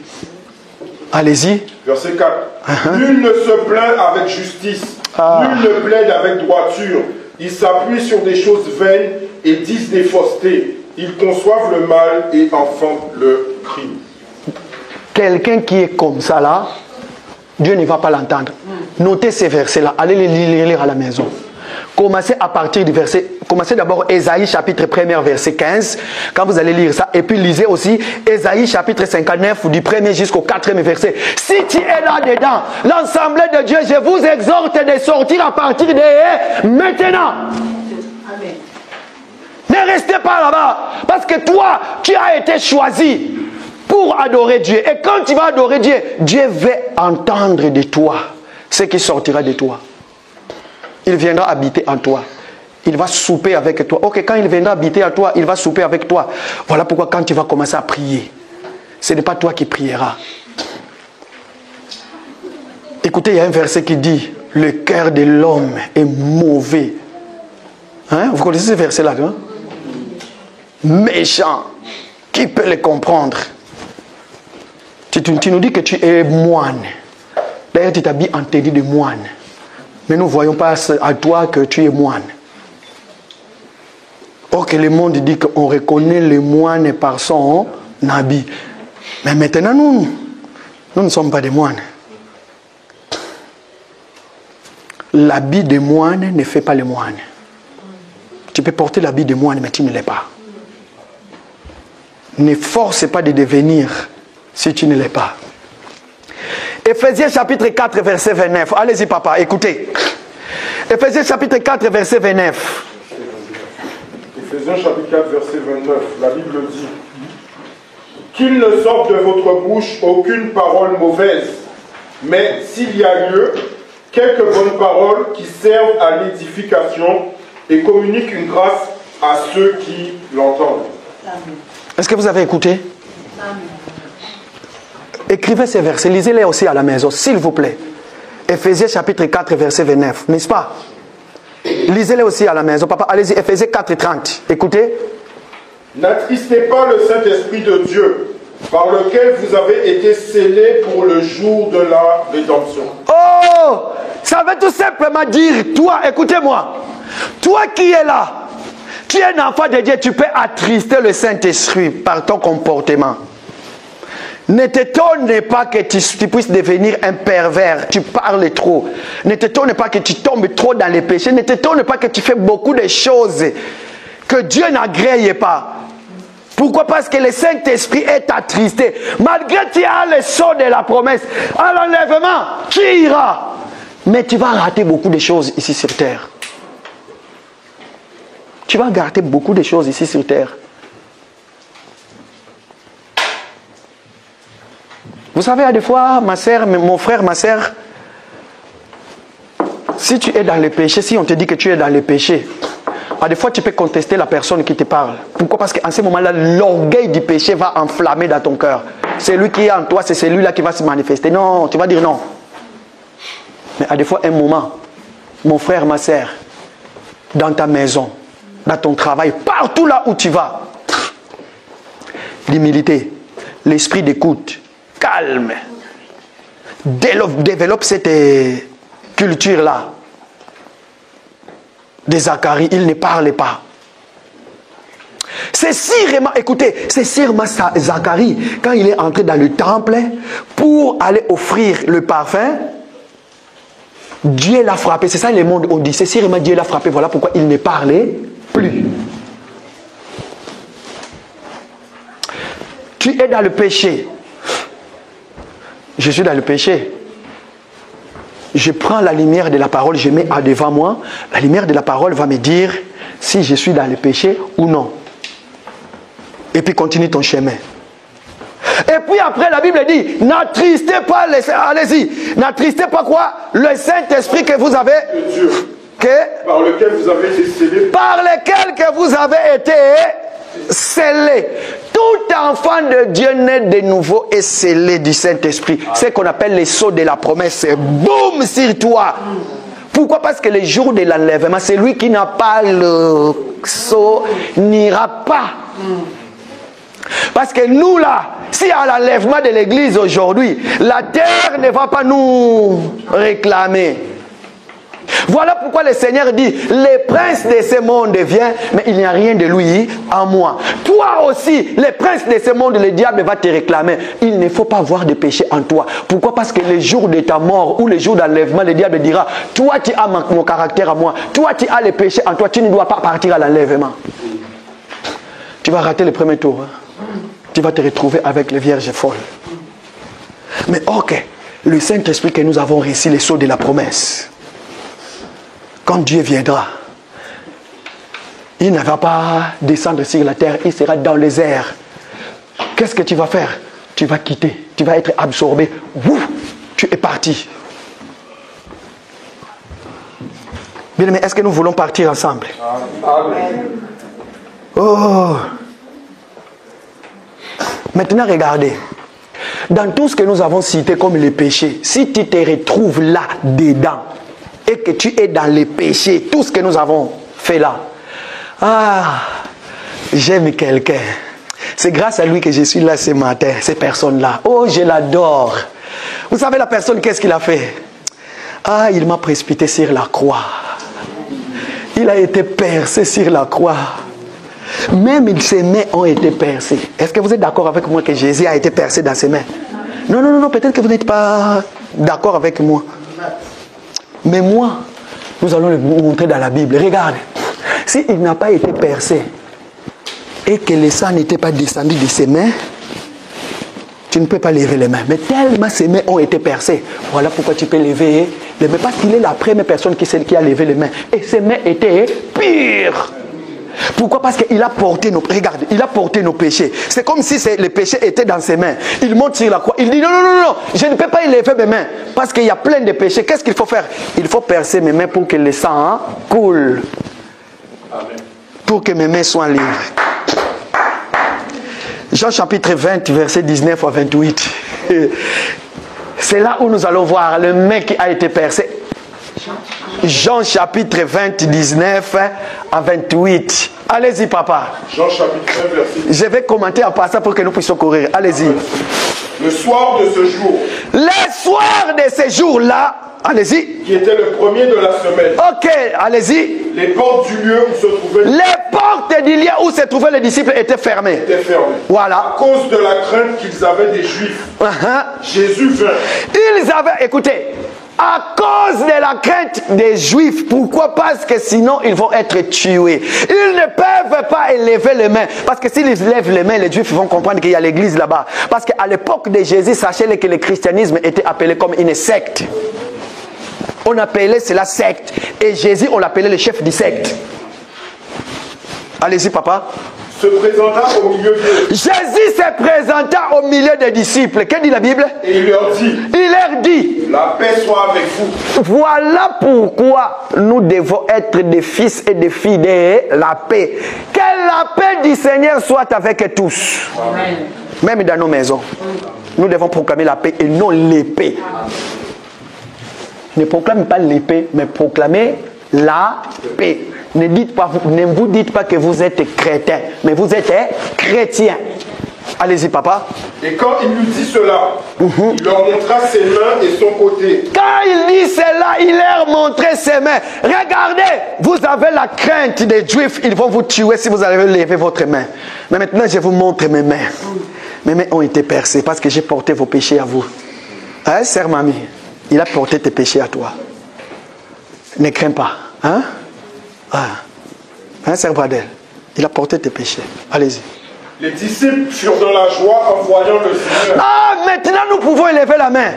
Allez-y. Verset 4. Nul ne se plaint avec justice. Nul ne plaide avec droiture. Ils s'appuient sur des choses vaines et disent des faussetés. Ils conçoivent le mal et enfantent le crime. Quelqu'un qui est comme ça là, Dieu ne va pas l'entendre. Notez ces versets-là. Allez les lire à la maison. Commencez à partir du verset. Commencez d'abord Ésaïe chapitre 1er verset 15. Quand vous allez lire ça. Et puis lisez aussi Ésaïe chapitre 59 du 1er jusqu'au 4e verset. Si tu es là-dedans, l'Assemblée de Dieu, je vous exhorte de sortir à partir de maintenant. Amen. Ne restez pas là-bas. Parce que toi, tu as été choisi pour adorer Dieu. Et quand tu vas adorer Dieu, Dieu va entendre de toi ce qui sortira de toi. Il viendra habiter en toi. Il va souper avec toi. Ok, quand il viendra habiter en toi, il va souper avec toi. Voilà pourquoi quand tu vas commencer à prier, ce n'est pas toi qui prieras. Écoutez, il y a un verset qui dit, le cœur de l'homme est mauvais. Hein? Vous connaissez ce verset-là, hein? Méchant. Qui peut le comprendre? Tu nous dis que tu es moine. D'ailleurs, tu t'habilles en tenue de moine. Mais nous ne voyons pas à toi que tu es moine. Or que le monde dit qu'on reconnaît le moine par son habit. Mais maintenant, nous ne sommes pas des moines. L'habit de moine ne fait pas le moine. Tu peux porter l'habit de moine, mais tu ne l'es pas. Ne force pas de devenir si tu ne l'es pas. Ephésiens chapitre 4 verset 29. Allez-y papa, écoutez. Ephésiens chapitre 4 verset 29. Ephésiens chapitre 4 verset 29. La Bible dit: qu'il ne sorte de votre bouche aucune parole mauvaise, mais s'il y a lieu, quelques bonnes paroles qui servent à l'édification et communiquent une grâce à ceux qui l'entendent. Est-ce que vous avez écouté? Amen. Écrivez ces versets, lisez-les aussi à la maison, s'il vous plaît. Ephésiens chapitre 4, verset 29, n'est-ce pas? Lisez-les aussi à la maison. Papa, allez-y, Ephésiens 4, 30. Écoutez. N'attristez pas le Saint-Esprit de Dieu, par lequel vous avez été scellés pour le jour de la rédemption. Oh! Ça veut tout simplement dire, toi, écoutez-moi, toi qui es là, tu es un enfant de Dieu, tu peux attrister le Saint-Esprit par ton comportement. Ne t'étonne pas que tu puisses devenir un pervers, tu parles trop. Ne t'étonne pas que tu tombes trop dans les péchés. Ne t'étonne pas que tu fais beaucoup de choses que Dieu n'agrée pas. Pourquoi? Parce que le Saint-Esprit est attristé. Malgré que tu as le sceau de la promesse, à l'enlèvement, tu iras. Mais tu vas rater beaucoup de choses ici sur terre. Tu vas rater beaucoup de choses ici sur terre. Vous savez, à des fois, ma soeur, mon frère, ma soeur, si tu es dans le péché, si on te dit que tu es dans le péché, à des fois tu peux contester la personne qui te parle. Pourquoi? Parce qu'en ce moment-là, l'orgueil du péché va enflammer dans ton cœur. Celui qui est en toi, c'est celui-là qui va se manifester. Non, tu vas dire non. Mais à des fois, un moment, mon frère, ma soeur, dans ta maison, dans ton travail, partout là où tu vas, l'humilité, l'esprit d'écoute, calme, développe cette culture-là. De Zacharie, il ne parle pas. C'est sûrement, écoutez, c'est sûrement Zacharie, quand il est entré dans le temple pour aller offrir le parfum, Dieu l'a frappé. C'est ça le monde on dit. C'est sûrement Dieu l'a frappé. Voilà pourquoi il ne parlait plus. Tu es dans le péché. Je suis dans le péché. Je prends la lumière de la parole, je mets devant moi. La lumière de la parole va me dire si je suis dans le péché ou non. Et puis continue ton chemin. Et puis après la Bible dit, n'attristez pas, allez-y, n'attristez pas quoi? Le Saint-Esprit que vous avez... Par lequel vous avez été scellés. Par lequel que vous avez été scellés. Tout enfant de Dieu né de nouveau est scellé du Saint-Esprit. C'est ce qu'on appelle les sceaux de la promesse. Boum sur toi. Pourquoi? Parce que le jour de l'enlèvement, celui qui n'a pas le sceau n'ira pas. Parce que nous là, si à l'enlèvement de l'église aujourd'hui, la terre ne va pas nous réclamer. Voilà pourquoi le Seigneur dit, le prince de ce monde vient, mais il n'y a rien de lui en moi. Toi aussi, le prince de ce monde, le diable va te réclamer. Il ne faut pas avoir de péché en toi. Pourquoi? Parce que le jour de ta mort ou le jour d'enlèvement, le diable dira, toi tu as mon caractère à moi, toi tu as le péché en toi, tu ne dois pas partir à l'enlèvement. Tu vas rater le premier tour. Hein? Tu vas te retrouver avec les vierges folles. Mais ok, le Saint-Esprit que nous avons reçu, les sceaux de la promesse. Quand Dieu viendra, il ne va pas descendre sur la terre, il sera dans les airs. Qu'est-ce que tu vas faire? Tu vas quitter, tu vas être absorbé. Ouf, tu es parti. Bien aimé, est-ce que nous voulons partir ensemble? Oh. Maintenant, regardez. Dans tout ce que nous avons cité comme les péchés, si tu te retrouves là, dedans, et que tu es dans les péchés, tout ce que nous avons fait là. Ah, j'aime quelqu'un. C'est grâce à lui que je suis là ce matin, ces personnes-là. Oh, je l'adore. Vous savez la personne, qu'est-ce qu'il a fait? Ah, il m'a précipité sur la croix. Il a été percé sur la croix. Même ses mains ont été percées. Est-ce que vous êtes d'accord avec moi que Jésus a été percé dans ses mains? Non, non, non, peut-être que vous n'êtes pas d'accord avec moi. Mais moi, nous allons le montrer dans la Bible. Regarde, s'il n'a pas été percé et que le sang n'était pas descendu de ses mains, tu ne peux pas lever les mains. Mais tellement ses mains ont été percées, voilà pourquoi tu peux lever les mains. Parce qu'il est la première personne qui a levé les mains. Et ses mains étaient pures. Pourquoi? Parce qu'il a porté nos... Regarde, il a porté nos péchés. C'est comme si les péchés étaient dans ses mains. Il monte sur la croix. Il dit non, non, non, non, je ne peux pas élever mes mains. Parce qu'il y a plein de péchés. Qu'est-ce qu'il faut faire? Il faut percer mes mains pour que le sang coule. Amen. Pour que mes mains soient libres. Jean chapitre 20, verset 19 à 28. C'est là où nous allons voir le main qui a été percé. Jean chapitre 20, 19 à 28. Allez-y, papa. Jean chapitre 20, verset 19. Je vais commenter en passant pour que nous puissions courir. Allez-y. Le soir de ce jour. Le soir de ce jour-là. Allez-y. Qui était le premier de la semaine. Ok, allez-y. Les portes du lieu où se trouvaient... Les portes du lieu où se trouvaient les disciples étaient fermées. Voilà. À cause de la crainte qu'ils avaient des Juifs. Jésus vint. Ils avaient... Écoutez. À cause de la crainte des Juifs. Pourquoi? Parce que sinon ils vont être tués. Ils ne peuvent pas élever les mains. Parce que s'ils lèvent les mains, les Juifs vont comprendre qu'il y a l'église là-bas. Parce qu'à l'époque de Jésus, sachez que le christianisme était appelé comme une secte. On appelait cela secte. Et Jésus, on l'appelait le chef du secte. Allez-y, papa. Se présenta au milieu d'eux. Jésus se présenta au milieu des disciples. Que dit la Bible? Et il leur dit. Il leur dit. La paix soit avec vous. Voilà pourquoi nous devons être des fils et des filles de la paix. Que la paix du Seigneur soit avec tous. Amen. Même dans nos maisons. Nous devons proclamer la paix et non l'épée. Ne proclamez pas l'épée, mais proclamez la paix. Ne vous dites pas que vous êtes chrétien, mais vous êtes chrétien. Allez-y, papa. Et quand il lui dit cela, il leur montra ses mains et son côté. Quand il dit cela, il leur montrait ses mains. Regardez, vous avez la crainte des Juifs, ils vont vous tuer si vous avez levé votre main. Mais maintenant, je vous montre mes mains. Mes mains ont été percées parce que j'ai porté vos péchés à vous. Hein, sœur mamie? Il a porté tes péchés à toi. Ne crains pas. Hein? Hein, sœur Bradel? Il a porté tes péchés. Allez-y. Les disciples furent dans la joie en voyant le Seigneur. Ah, maintenant nous pouvons élever la main.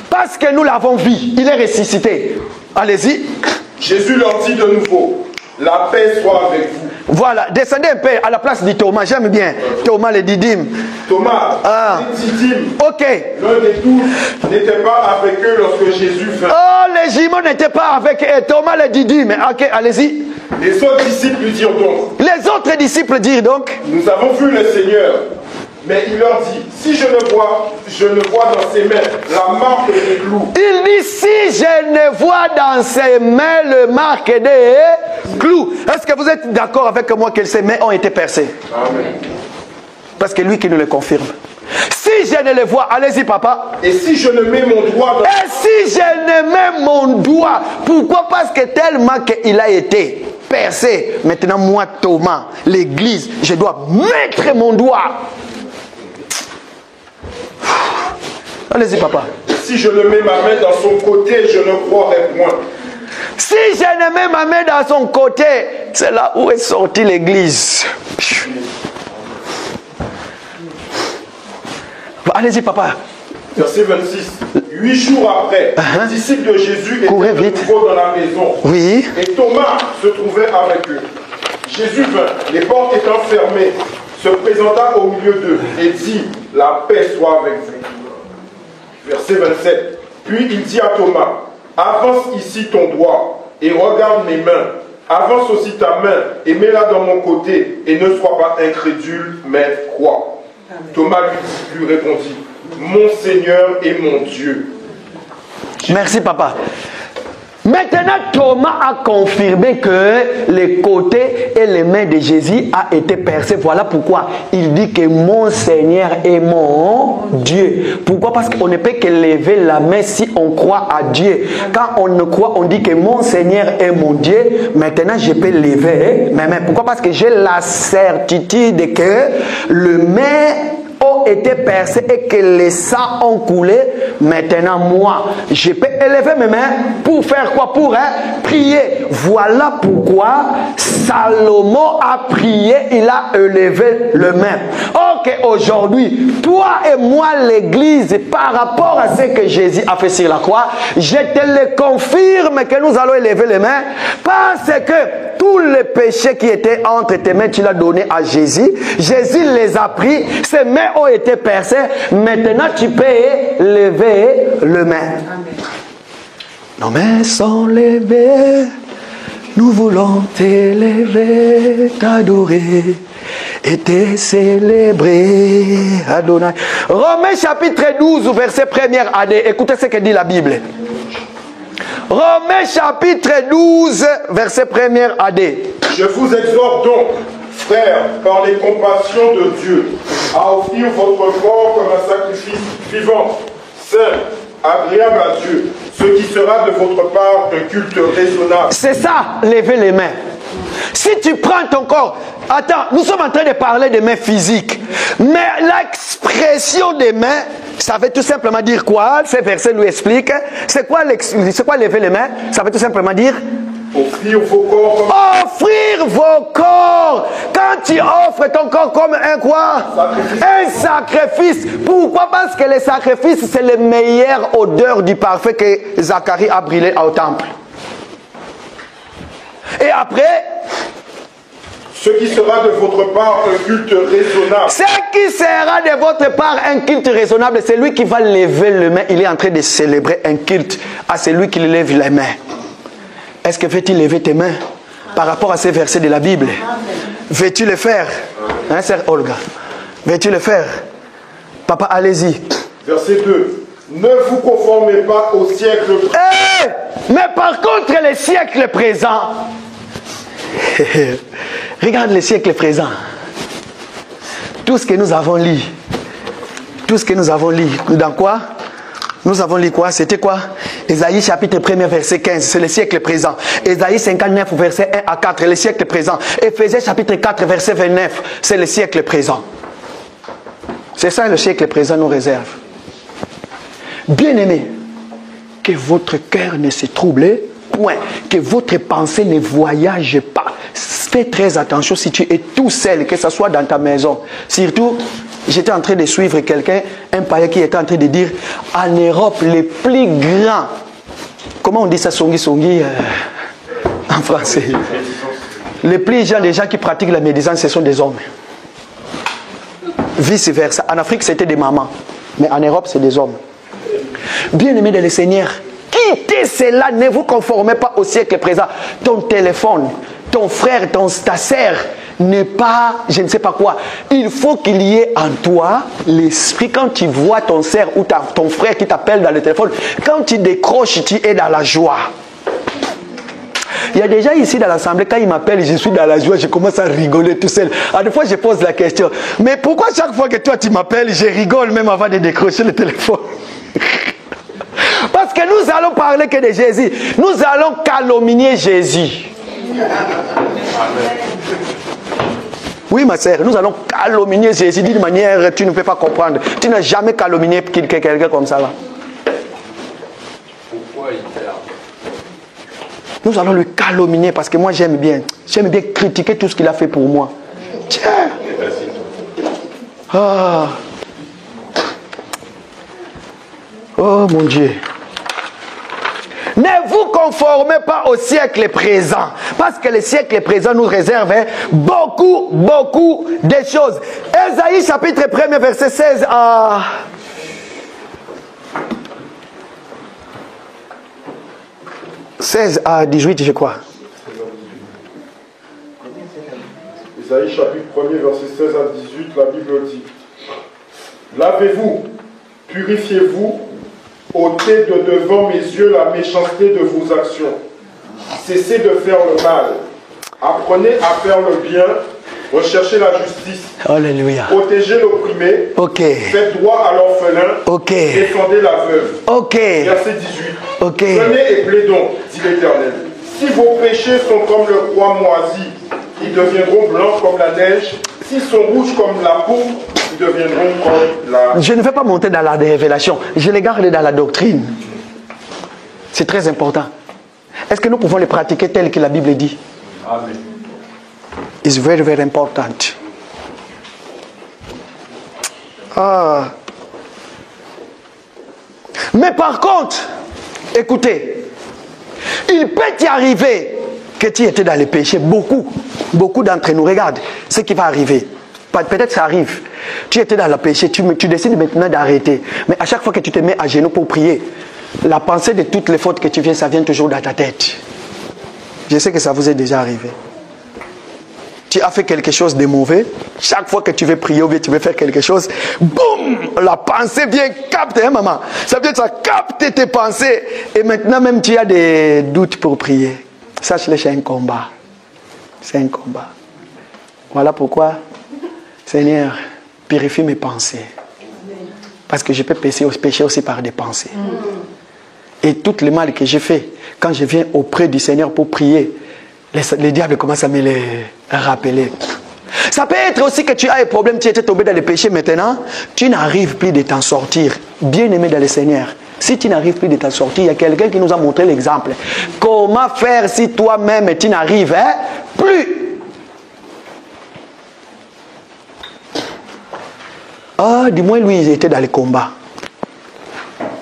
Parce que nous l'avons vu. Il est ressuscité. Allez-y. Jésus leur dit de nouveau. La paix soit avec vous. Voilà, descendez un peu à la place de Thomas. J'aime bien. Thomas le Didyme. Thomas, le Didyme. Ok. L'un des 12 n'était pas avec eux lorsque Jésus vint. Oh, les jumeaux n'étaient pas avec eux. Thomas le Didyme. Ok, allez-y. Les autres disciples lui dirent donc. Les autres disciples dirent donc. Nous avons vu le Seigneur. Mais il leur dit, si je ne vois dans ses mains la marque des clous. Il dit, si je ne vois dans ses mains le marque des clous. Est-ce que vous êtes d'accord avec moi que ses mains ont été percées? Amen. Parce que lui qui nous le confirme. Si je ne le vois, allez-y papa. Et si je ne mets mon doigt dans... Et si je ne mets mon doigt, pourquoi? Parce que tellement qu'il a été percé. Maintenant moi Thomas, l'église, je dois mettre mon doigt. Allez-y papa. Si je ne mets ma main dans son côté, je ne croirai point. Si je ne mets ma main dans son côté, c'est là où est sortie l'église. Allez-y papa. Verset 26. 8 jours après, les disciples de Jésus étaient de nouveau dans la maison. Oui. Et Thomas se trouvait avec eux. Jésus vint, les portes étant fermées, se présenta au milieu d'eux et dit, la paix soit avec vous. Verset 27. Puis il dit à Thomas, avance ici ton doigt et regarde mes mains. Avance aussi ta main et mets-la dans mon côté et ne sois pas incrédule, mais crois. Amen. Thomas lui répondit, mon Seigneur et mon Dieu. Merci papa. Maintenant, Thomas a confirmé que les côtés et les mains de Jésus a été percés. Voilà pourquoi il dit que mon Seigneur est mon Dieu. Pourquoi? Parce qu'on ne peut que lever la main si on croit à Dieu. Quand on ne croit, on dit que mon Seigneur est mon Dieu. Maintenant, je peux lever mes mains. Pourquoi? Parce que j'ai la certitude que le main ont été percés et que les sangs ont coulé. Maintenant moi je peux élever mes mains pour faire quoi? Pour prier. Voilà pourquoi Salomon a prié, il a élevé le main. Ok, aujourd'hui toi et moi l'église, par rapport à ce que Jésus a fait sur la croix, je te le confirme que nous allons élever les mains, parce que tous les péchés qui étaient entre tes mains tu l'as donné à Jésus. Jésus les a pris, ses mains ont été percées. Maintenant tu peux lever le main. Nos mains sont levées, nous voulons t'élever, t'adorer et te célébrer, Adonai. Romains chapitre 12 verset 1er AD. Écoutez ce que dit la Bible. Romains chapitre 12 verset 1er AD. Je vous exhorte donc, frères, par les compassions de Dieu, à offrir votre corps comme un sacrifice vivant, saint, agréable à Dieu, ce qui sera de votre part un culte raisonnable. C'est ça, lever les mains. Si tu prends ton corps, attends, nous sommes en train de parler des mains physiques, mais l'expression des mains, ça veut tout simplement dire quoi? Ce verset nous explique. C'est quoi lever les mains? Ça veut tout simplement dire offrir vos corps. Offrir vos corps. Quand tu offres ton corps comme un quoi? Un sacrifice. Pourquoi? Parce que le sacrifice, c'est la meilleure odeur du parfum que Zacharie a brûlé au temple. Et après, ce qui sera de votre part un culte raisonnable. Ce qui sera de votre part un culte raisonnable, c'est lui qui va lever les mains. Il est en train de célébrer un culte à celui qui lève les mains. Est-ce que veux-tu lever tes mains par rapport à ces versets de la Bible? Veux-tu le faire? Hein, sœur Olga? Veux-tu le faire? Papa, allez-y. Verset 2. Ne vous conformez pas au siècle présent. Mais par contre, le siècle présent. Regarde le siècle présent. Tout ce que nous avons lu. Tout ce que nous avons lu. Dans quoi? Nous avons lu quoi? C'était quoi? Ésaïe chapitre 1 verset 15, c'est le siècle présent. Ésaïe 59 verset 1 à 4, le siècle présent. Éphésiens chapitre 4 verset 29, c'est le siècle présent. C'est ça le siècle présent nous réserve. Bien-aimés, que votre cœur ne se trouble point, que votre pensée ne voyage pas. Fais très attention si tu es tout seul, que ce soit dans ta maison. Surtout, j'étais en train de suivre quelqu'un, un païen qui était en train de dire, en Europe, les plus grands, comment on dit ça, songi en français? Les plus gens, les gens qui pratiquent la médecine, ce sont des hommes. Vice versa. En Afrique, c'était des mamans, mais en Europe, c'est des hommes. Bien-aimés dans le Seigneur, quittez cela, ne vous conformez pas au siècle présent. Ton téléphone, ton frère, ta sœur, n'est pas, je ne sais pas quoi. Il faut qu'il y ait en toi l'esprit. Quand tu vois ton sœur ou ton frère qui t'appelle dans le téléphone, quand tu décroches, tu es dans la joie. Il y a des gens ici dans l'assemblée, quand ils m'appellent, je suis dans la joie, je commence à rigoler tout seul. À des fois, je pose la question, mais pourquoi chaque fois que toi tu m'appelles, je rigole même avant de décrocher le téléphone? Parce que nous allons parler que de Jésus. Nous allons calomnier Jésus. Oui, ma sœur, nous allons calomnier Jésus d'une manière que tu ne peux pas comprendre. Tu n'as jamais calomnié quelqu'un comme ça là. Pourquoi il perd? Nous allons le calomnier parce que moi j'aime bien critiquer tout ce qu'il a fait pour moi. Tiens. Ah. Oh mon Dieu. Ne vous conformez pas au siècle présent. Parce que le siècle présent nous réserve beaucoup de choses. Ésaïe chapitre 1 verset 16 à... « 16 à 18, je crois. » Ésaïe chapitre 1 verset 16 à 18, la Bible dit: Lavez-vous, purifiez-vous, ôtez de devant mes yeux la méchanceté de vos actions. Cessez de faire le mal. Apprenez à faire le bien. Recherchez la justice. Alléluia. Protégez l'opprimé. Ok. Faites droit à l'orphelin. Ok. Défendez la veuve. Ok. Verset 18. Ok. Venez et plaidons, dit l'Éternel. Si vos péchés sont comme le bois moisi, ils deviendront blancs comme la neige. S'ils sont rouges comme la pourpre, ils deviendront comme la... Je ne vais pas monter dans la révélation. Je les garde dans la doctrine. C'est très important. Est-ce que nous pouvons les pratiquer tel que la Bible dit? Amen. It's very, very important. Ah. Mais par contre, écoutez, il peut y arriver que tu étais dans les péchés. Beaucoup d'entre nous, regarde ce qui va arriver. Peut-être ça arrive. Tu étais dans le péché, tu décides maintenant d'arrêter. Mais à chaque fois que tu te mets à genoux pour prier, la pensée de toutes les fautes que tu fais, ça vient toujours dans ta tête. Je sais que ça vous est déjà arrivé. Tu as fait quelque chose de mauvais, chaque fois que tu veux prier ou bien tu veux faire quelque chose, boum, la pensée vient capter, hein, maman. Ça veut dire que ça capte tes pensées. Et maintenant même tu as des doutes pour prier. Sache-le, c'est un combat. C'est un combat. Voilà pourquoi, Seigneur, purifie mes pensées. Parce que je peux pécher aussi par des pensées. Et tout le mal que j'ai fait, quand je viens auprès du Seigneur pour prier, les diables commencent à me les rappeler. Ça peut être aussi que tu as un problème, tu étais tombé dans le péché maintenant, tu n'arrives plus de t'en sortir. Bien-aimé dans le Seigneur, si tu n'arrives plus de t'en sortir, il y a quelqu'un qui nous a montré l'exemple. Comment faire si toi-même tu n'arrives plus? Ah, du moins lui, il était dans les combats.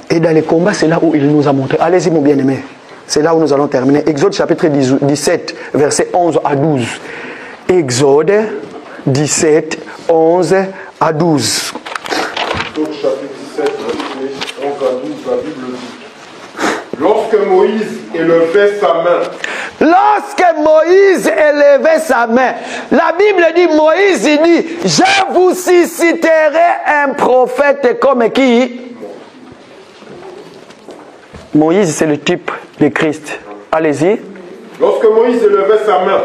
Et dans les combats, c'est là où il nous a montré. Allez-y, mon bien-aimé. C'est là où nous allons terminer. Exode chapitre 17, versets 11 à 12. Exode 17, 11 à 12. Exode chapitre 17, versets 11 à 12, la Bible dit: Lorsque Moïse élevait sa main. Lorsque Moïse élevait sa main, la Bible dit, Moïse il dit, je vous susciterai un prophète comme qui? Moïse, c'est le type de Christ. Allez-y. Lorsque Moïse élevait sa main,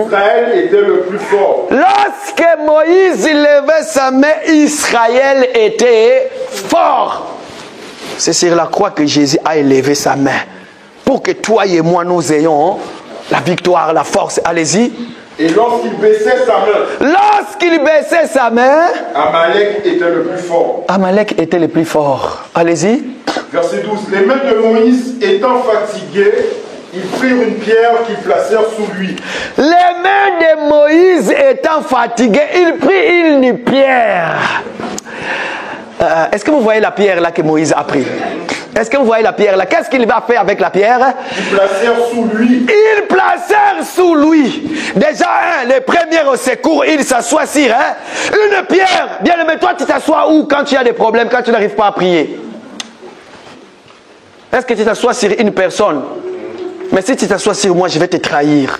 Israël était le plus fort. Lorsque Moïse élevait sa main, Israël était fort. C'est sur la croix que Jésus a élevé sa main. Pour que toi et moi, nous ayons la victoire, la force. Allez-y. Et lorsqu'il baissait sa main, Amalek était le plus fort. Amalek était le plus fort. Allez-y. Verset 12. Les mains de Moïse étant fatiguées, ils prirent une pierre qu'ils placèrent sous lui. Les mains de Moïse étant fatiguées, il prit une pierre. Est-ce que vous voyez la pierre là que Moïse a pris? Est-ce que vous voyez la pierre là? Qu'est-ce qu'il va faire avec la pierre? Ils placèrent sous lui. Ils placèrent sous lui. Déjà, les premiers au secours, ils s'assoient sur une pierre. Bien aimé, toi, tu t'assois où quand tu as des problèmes, quand tu n'arrives pas à prier? Est-ce que tu t'assois sur une personne? Mais si tu t'assois sur moi, je vais te trahir.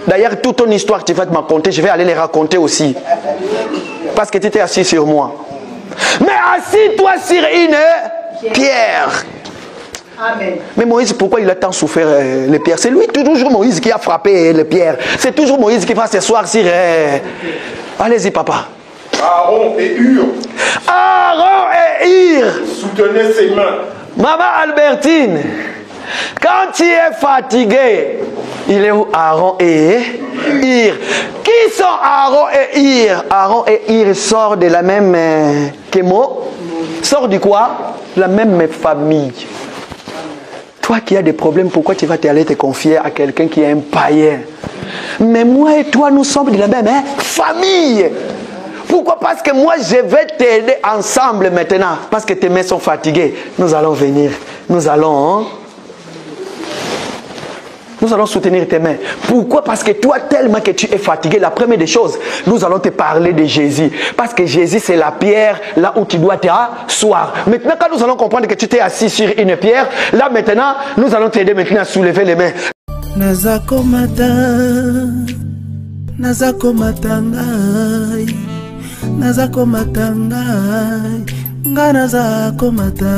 D'ailleurs, toute ton histoire que tu vas te raconter, je vais aller les raconter aussi. Parce que tu étais assis sur moi. Mais assis-toi sur une pierre. Amen. Mais Moïse, pourquoi il a tant souffert les pierres? C'est lui, toujours Moïse, qui a frappé les pierres. C'est toujours Moïse qui va s'asseoir sur... Allez-y, papa. Aaron et Hur. Aaron et Hur. Soutenaient ses mains. Maman Albertine, quand tu es fatigué, il est où Aaron et Hur? Qui sont Aaron et Hur? Aaron et Hur sortent de la même... Kémo. Sort du quoi? La même famille. Toi qui as des problèmes, pourquoi tu vas aller te confier à quelqu'un qui est un païen? Mais moi et toi, nous sommes de la même famille. Pourquoi? Parce que moi, je vais t'aider ensemble maintenant. Parce que tes mains sont fatiguées. Nous allons venir. Nous allons soutenir tes mains. Pourquoi? Parce que toi, tellement que tu es fatigué, la première des choses, nous allons te parler de Jésus. Parce que Jésus, c'est la pierre là où tu dois t'asseoir. Maintenant, quand nous allons comprendre que tu t'es assis sur une pierre, là maintenant, nous allons t'aider maintenant à soulever les mains. Nazakomata ngai nazakomata ngai nga nazakomata